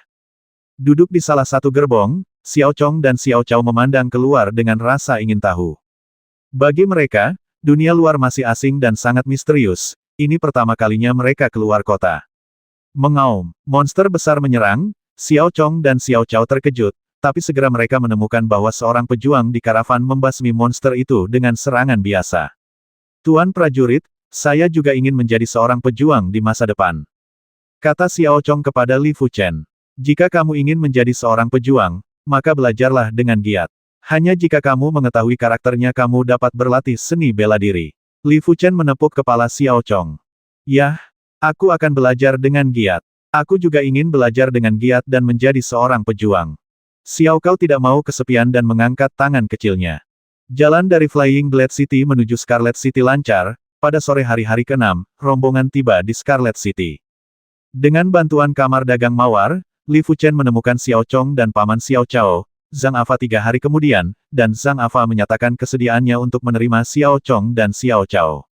Duduk di salah satu gerbong, Xiao Chong dan Xiao Cao memandang keluar dengan rasa ingin tahu. Bagi mereka, dunia luar masih asing dan sangat misterius, ini pertama kalinya mereka keluar kota. Mengaum, monster besar menyerang, Xiao Chong dan Xiao Cao terkejut, tapi segera mereka menemukan bahwa seorang pejuang di karavan membasmi monster itu dengan serangan biasa. Tuan prajurit, saya juga ingin menjadi seorang pejuang di masa depan. Kata Xiao Chong kepada Li Fuchen. Jika kamu ingin menjadi seorang pejuang, maka belajarlah dengan giat. Hanya jika kamu mengetahui karakternya kamu dapat berlatih seni bela diri. Li Fuchen menepuk kepala Xiao Chong. Yah, aku akan belajar dengan giat. Aku juga ingin belajar dengan giat dan menjadi seorang pejuang. Xiao Cao tidak mau kesepian dan mengangkat tangan kecilnya. Jalan dari Flying Blade City menuju Scarlet City lancar, pada sore hari ke-6, rombongan tiba di Scarlet City. Dengan bantuan kamar dagang mawar, Li Fuchen menemukan Xiao Chong dan paman Xiao Cao, Zhang Afa 3 hari kemudian, dan Zhang Afa menyatakan kesediaannya untuk menerima Xiao Chong dan Xiao Cao.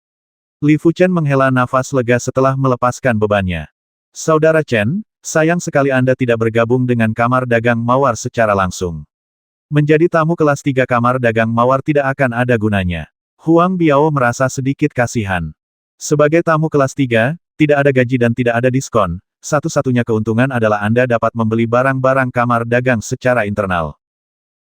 Li Fuchen menghela nafas lega setelah melepaskan bebannya. Saudara Chen, sayang sekali Anda tidak bergabung dengan kamar dagang mawar secara langsung. Menjadi tamu kelas 3 kamar dagang mawar tidak akan ada gunanya. Huang Biao merasa sedikit kasihan. Sebagai tamu kelas 3, tidak ada gaji dan tidak ada diskon, satu-satunya keuntungan adalah Anda dapat membeli barang-barang kamar dagang secara internal.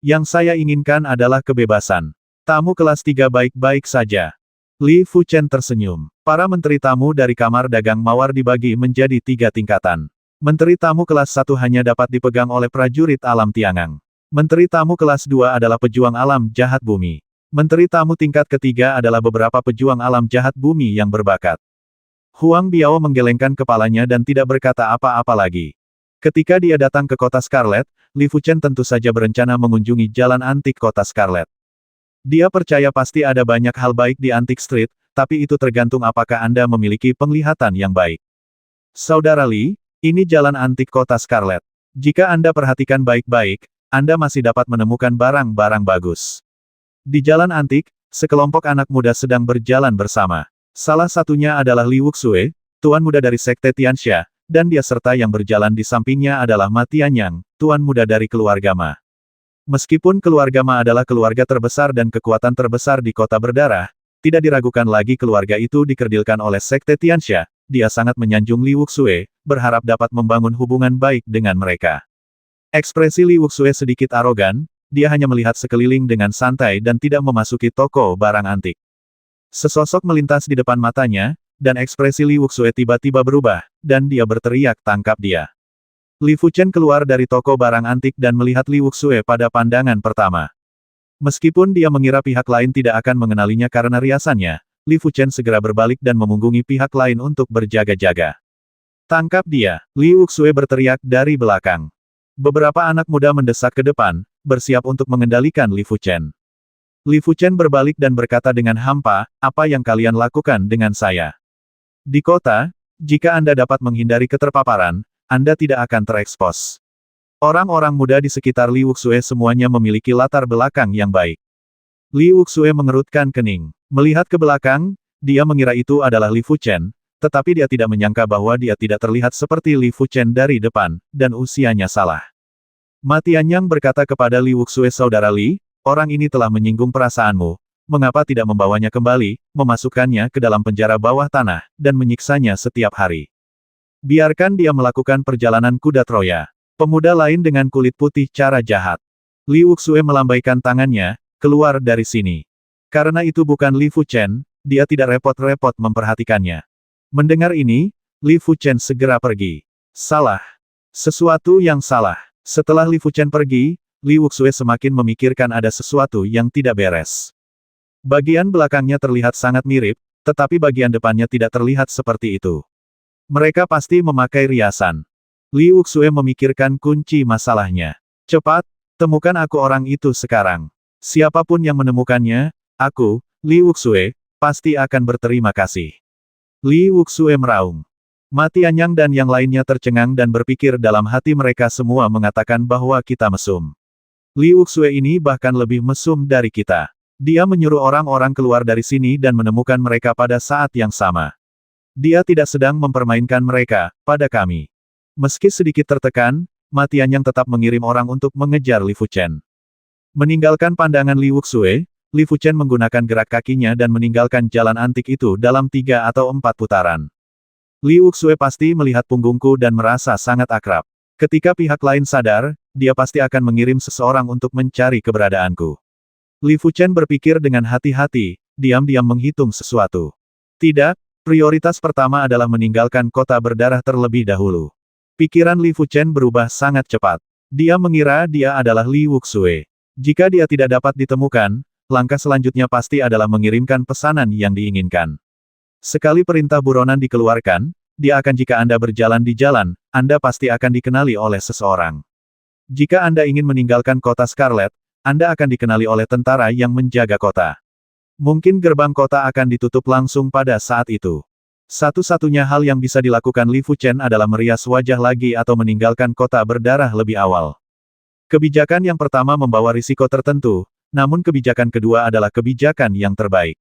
Yang saya inginkan adalah kebebasan. Tamu kelas 3 baik-baik saja. Li Fuchen tersenyum. Para menteri tamu dari kamar dagang mawar dibagi menjadi 3 tingkatan. Menteri tamu kelas 1 hanya dapat dipegang oleh prajurit alam Tiangang. Menteri tamu kelas 2 adalah pejuang alam jahat bumi. Menteri tamu tingkat ketiga adalah beberapa pejuang alam jahat bumi yang berbakat. Huang Biao menggelengkan kepalanya dan tidak berkata apa-apa lagi. Ketika dia datang ke kota Scarlet, Li Fuchen tentu saja berencana mengunjungi jalan antik kota Scarlet. Dia percaya pasti ada banyak hal baik di Antique Street, tapi itu tergantung apakah Anda memiliki penglihatan yang baik. Saudara Li, ini jalan antik kota Scarlet. Jika Anda perhatikan baik-baik, Anda masih dapat menemukan barang-barang bagus. Di jalan antik, sekelompok anak muda sedang berjalan bersama. Salah satunya adalah Li Wuxue, tuan muda dari Sekte Tianxia, dan dia serta yang berjalan di sampingnya adalah Ma Tianyang, tuan muda dari keluarga Ma. Meskipun keluarga Ma adalah keluarga terbesar dan kekuatan terbesar di kota berdarah, tidak diragukan lagi keluarga itu dikerdilkan oleh Sekte Tianxia. Dia sangat menyanjung Li Wuxue, berharap dapat membangun hubungan baik dengan mereka. Ekspresi Li Wuxue sedikit arogan, dia hanya melihat sekeliling dengan santai dan tidak memasuki toko barang antik. Sesosok melintas di depan matanya, dan ekspresi Li Wuxue tiba-tiba berubah, dan dia berteriak tangkap dia. Li Fuchen keluar dari toko barang antik dan melihat Li Wuxue pada pandangan pertama. Meskipun dia mengira pihak lain tidak akan mengenalinya karena riasannya, Li Fuchen segera berbalik dan memunggungi pihak lain untuk berjaga-jaga. Tangkap dia, Li Wuxue berteriak dari belakang. Beberapa anak muda mendesak ke depan, bersiap untuk mengendalikan Li Fuchen. Li Fuchen berbalik dan berkata dengan hampa, apa yang kalian lakukan dengan saya? Di kota, jika Anda dapat menghindari keterpaparan, Anda tidak akan terekspos. Orang-orang muda di sekitar Li Wuxue semuanya memiliki latar belakang yang baik. Li Wuxue mengerutkan kening. Melihat ke belakang, dia mengira itu adalah Li Fuchen, tetapi dia tidak menyangka bahwa dia tidak terlihat seperti Li Fuchen dari depan, dan usianya salah. Ma Tianyang berkata kepada Li Wuxue, saudara Li, orang ini telah menyinggung perasaanmu, mengapa tidak membawanya kembali, memasukkannya ke dalam penjara bawah tanah, dan menyiksanya setiap hari. Biarkan dia melakukan perjalanan kuda Troya. Pemuda lain dengan kulit putih cara jahat. Li Wuxue melambaikan tangannya, keluar dari sini. Karena itu bukan Li Fuchen, dia tidak repot-repot memperhatikannya. Mendengar ini, Li Fuchen segera pergi. Salah. Sesuatu yang salah. Setelah Li Fuchen pergi, Li Wuxue semakin memikirkan ada sesuatu yang tidak beres. Bagian belakangnya terlihat sangat mirip, tetapi bagian depannya tidak terlihat seperti itu. Mereka pasti memakai riasan. Li Wuxue memikirkan kunci masalahnya. Cepat, temukan aku orang itu sekarang. Siapapun yang menemukannya, aku, Li Wuxue, pasti akan berterima kasih. Li Wuxue meraung. Ma Tianyang dan yang lainnya tercengang dan berpikir dalam hati mereka semua mengatakan bahwa kita mesum. Li Wuxue ini bahkan lebih mesum dari kita. Dia menyuruh orang-orang keluar dari sini dan menemukan mereka pada saat yang sama. Dia tidak sedang mempermainkan mereka, pada kami. Meski sedikit tertekan, Ma Tianyang tetap mengirim orang untuk mengejar Li Fuchen. Meninggalkan pandangan Li Wuxue, Li Fuchen menggunakan gerak kakinya dan meninggalkan jalan antik itu dalam 3 atau 4 putaran. Li Wuxue pasti melihat punggungku dan merasa sangat akrab. Ketika pihak lain sadar, dia pasti akan mengirim seseorang untuk mencari keberadaanku. Li Fuchen berpikir dengan hati-hati, diam-diam menghitung sesuatu. Tidak, prioritas pertama adalah meninggalkan kota berdarah terlebih dahulu. Pikiran Li Fuchen berubah sangat cepat. Dia mengira dia adalah Li Wuxue. Jika dia tidak dapat ditemukan, langkah selanjutnya pasti adalah mengirimkan pesanan yang diinginkan. Sekali perintah buronan dikeluarkan, dia akan jika Anda berjalan di jalan, Anda pasti akan dikenali oleh seseorang. Jika Anda ingin meninggalkan kota Scarlet, Anda akan dikenali oleh tentara yang menjaga kota. Mungkin gerbang kota akan ditutup langsung pada saat itu. Satu-satunya hal yang bisa dilakukan Li Fuchen adalah merias wajah lagi atau meninggalkan kota berdarah lebih awal. Kebijakan yang pertama membawa risiko tertentu, namun kebijakan kedua adalah kebijakan yang terbaik.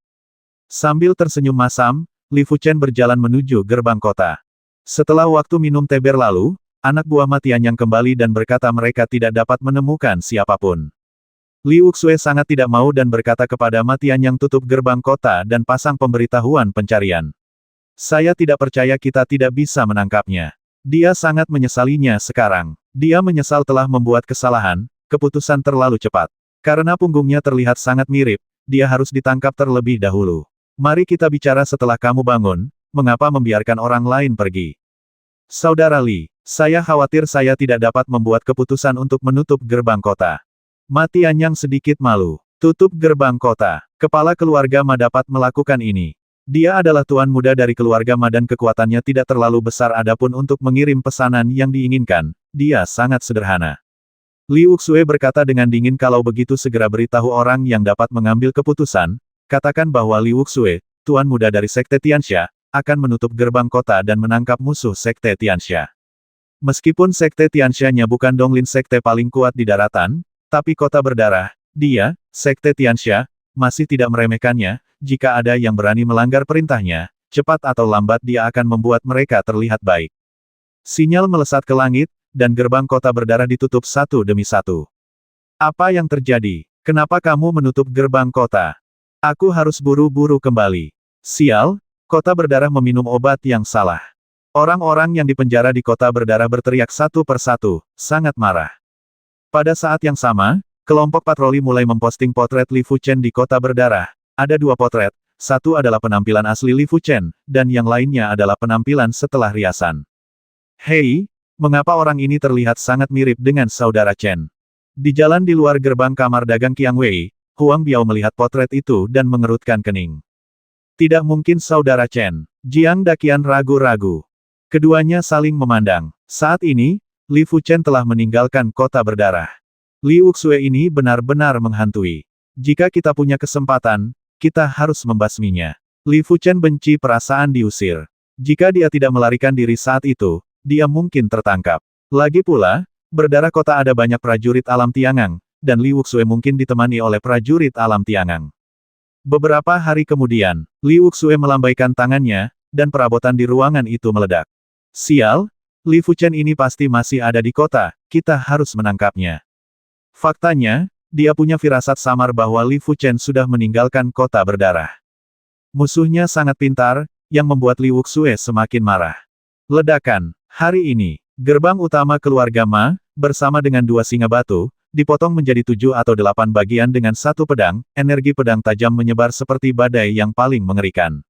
Sambil tersenyum masam, Li Fuchen berjalan menuju gerbang kota. Setelah waktu minum teh berlalu, anak buah Ma Tianyang kembali dan berkata mereka tidak dapat menemukan siapapun. Li Wuxue sangat tidak mau dan berkata kepada Ma Tianyang tutup gerbang kota dan pasang pemberitahuan pencarian. Saya tidak percaya kita tidak bisa menangkapnya. Dia sangat menyesalinya sekarang. Dia menyesal telah membuat kesalahan, keputusan terlalu cepat. Karena punggungnya terlihat sangat mirip, dia harus ditangkap terlebih dahulu. Mari kita bicara setelah kamu bangun, mengapa membiarkan orang lain pergi? Saudara Li, saya khawatir saya tidak dapat membuat keputusan untuk menutup gerbang kota. Ma Tianyang sedikit malu. Tutup gerbang kota. Kepala keluarga Ma dapat melakukan ini. Dia adalah tuan muda dari keluarga Ma dan kekuatannya tidak terlalu besar adapun untuk mengirim pesanan yang diinginkan, dia sangat sederhana. Li Wuxue berkata dengan dingin kalau begitu segera beritahu orang yang dapat mengambil keputusan, katakan bahwa Li Wuxue, tuan muda dari Sekte Tianxia, akan menutup gerbang kota dan menangkap musuh Sekte Tianxia. Meskipun Sekte Tianxia-nya bukan Donglin Sekte paling kuat di daratan, tapi kota berdarah, dia, Sekte Tianxia, masih tidak meremehkannya. Jika ada yang berani melanggar perintahnya, cepat atau lambat dia akan membuat mereka terlihat baik. Sinyal melesat ke langit, dan gerbang kota berdarah ditutup satu demi satu. Apa yang terjadi? Kenapa kamu menutup gerbang kota? Aku harus buru-buru kembali. Sial, kota berdarah meminum obat yang salah. Orang-orang yang dipenjara di kota berdarah berteriak satu persatu, sangat marah. Pada saat yang sama, kelompok patroli mulai memposting potret Li Fuchen di kota berdarah. Ada 2 potret, satu adalah penampilan asli Li Fuchen, dan yang lainnya adalah penampilan setelah riasan. Hei, mengapa orang ini terlihat sangat mirip dengan saudara Chen? Di jalan di luar gerbang kamar dagang Qiang Wei, Huang Biao melihat potret itu dan mengerutkan kening. Tidak mungkin saudara Chen. Jiang Daqian ragu-ragu. Keduanya saling memandang. Saat ini, Li Fuchen telah meninggalkan kota berdarah. Li Wuxue ini benar-benar menghantui. Jika kita punya kesempatan, kita harus membasminya. Li Fuchen benci perasaan diusir. Jika dia tidak melarikan diri saat itu, dia mungkin tertangkap. Lagi pula, berdarah kota ada banyak prajurit alam Tiangang, dan Li Wuxue mungkin ditemani oleh prajurit alam Tiangang. Beberapa hari kemudian, Li Wuxue melambaikan tangannya, dan perabotan di ruangan itu meledak. Sial, Li Fuchen ini pasti masih ada di kota, kita harus menangkapnya. Faktanya, dia punya firasat samar bahwa Li Fuchen sudah meninggalkan kota berdarah. Musuhnya sangat pintar, yang membuat Li Wuxue semakin marah. Ledakan. Hari ini, gerbang utama keluarga Ma, bersama dengan dua singa batu, dipotong menjadi 7 atau 8 bagian dengan satu pedang, energi pedang tajam menyebar seperti badai yang paling mengerikan.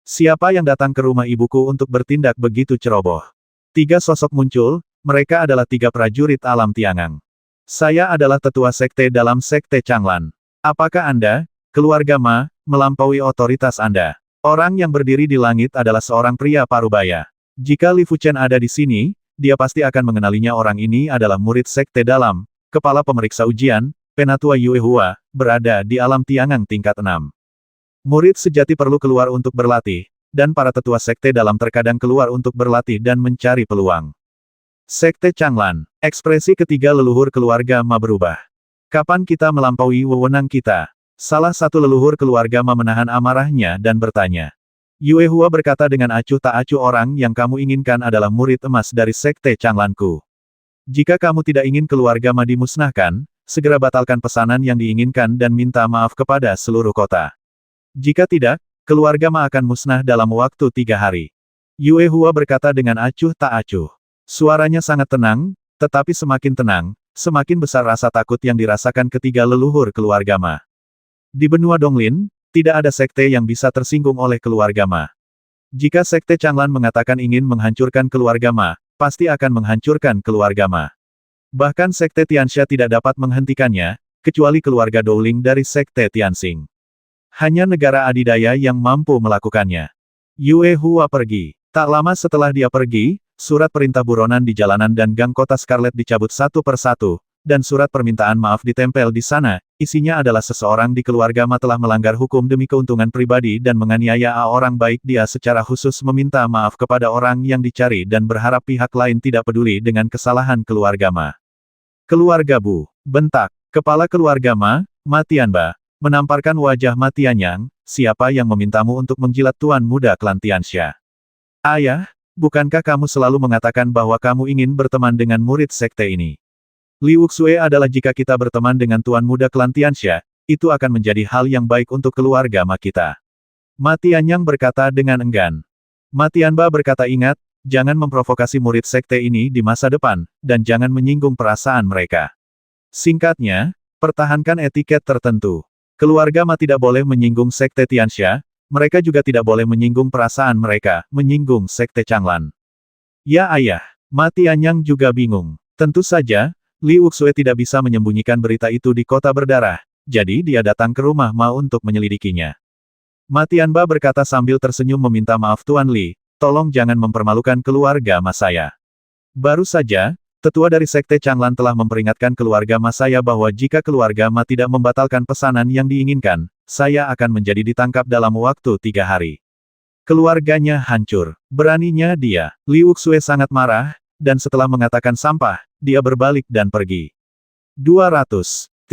Siapa yang datang ke rumah ibuku untuk bertindak begitu ceroboh? 3 sosok muncul, mereka adalah 3 prajurit alam Tiangang. Saya adalah tetua sekte dalam sekte Changlan. Apakah Anda, keluarga Ma, melampaui otoritas Anda? Orang yang berdiri di langit adalah seorang pria parubaya. Jika Li Fuchen ada di sini, dia pasti akan mengenalinya. Orang ini adalah murid sekte dalam, kepala pemeriksa ujian, Penatua Yue Hua, berada di alam Tiangang tingkat 6. Murid sejati perlu keluar untuk berlatih, dan para tetua sekte dalam terkadang keluar untuk berlatih dan mencari peluang. Sekte Changlan, ekspresi ketiga leluhur keluarga Ma berubah. Kapan kita melampaui wewenang kita? Salah satu leluhur keluarga Ma menahan amarahnya dan bertanya. Yue Hua berkata dengan acuh tak acuh, orang yang kamu inginkan adalah murid emas dari sekte Changlanku. Jika kamu tidak ingin keluarga Ma dimusnahkan, segera batalkan pesanan yang diinginkan dan minta maaf kepada seluruh kota. Jika tidak, keluarga Ma akan musnah dalam waktu 3 hari. Yue Hua berkata dengan acuh tak acuh. Suaranya sangat tenang, tetapi semakin tenang, semakin besar rasa takut yang dirasakan ketiga leluhur keluarga Ma. Di benua Donglin, tidak ada sekte yang bisa tersinggung oleh keluarga Ma. Jika sekte Changlan mengatakan ingin menghancurkan keluarga Ma, pasti akan menghancurkan keluarga Ma. Bahkan sekte Tianxia tidak dapat menghentikannya, kecuali keluarga Dowling dari sekte Tianxing. Hanya negara adidaya yang mampu melakukannya. Yue Hua pergi. Tak lama setelah dia pergi, surat perintah buronan di jalanan dan gang kota Scarlet dicabut satu persatu, dan surat permintaan maaf ditempel di sana. Isinya adalah seseorang di keluarga Ma telah melanggar hukum demi keuntungan pribadi dan menganiaya orang baik. Dia secara khusus meminta maaf kepada orang yang dicari dan berharap pihak lain tidak peduli dengan kesalahan keluarga Ma. Keluarga Bu, bentak. Kepala keluarga Ma, Ma Tianba, menamparkan wajah Ma Tianyang. Siapa yang memintamu untuk menjilat tuan muda klan Tianxia? Ayah, bukankah kamu selalu mengatakan bahwa kamu ingin berteman dengan murid sekte ini? Li Wuxue adalah jika kita berteman dengan tuan muda klan Tianxia, itu akan menjadi hal yang baik untuk keluarga Ma kita. Ma Tianyang berkata dengan enggan. Ma Tianba berkata, ingat, jangan memprovokasi murid sekte ini di masa depan, dan jangan menyinggung perasaan mereka. Singkatnya, pertahankan etiket tertentu. Keluarga Ma tidak boleh menyinggung sekte Tianxia, mereka juga tidak boleh menyinggung perasaan mereka, menyinggung sekte Changlan. Ya ayah, Ma Tianyang juga bingung. Tentu saja, Li Wuxue tidak bisa menyembunyikan berita itu di kota berdarah, jadi dia datang ke rumah Ma untuk menyelidikinya. Ma Tianba berkata sambil tersenyum meminta maaf Tuan Li, tolong jangan mempermalukan keluarga Ma saya. Baru saja, tetua dari sekte Changlan telah memperingatkan keluarga Ma saya bahwa jika keluarga Ma tidak membatalkan pesanan yang diinginkan, saya akan menjadi ditangkap dalam waktu 3 hari. Keluarganya hancur. Beraninya dia. Li Wuxue sangat marah, dan setelah mengatakan sampah, dia berbalik dan pergi. 200.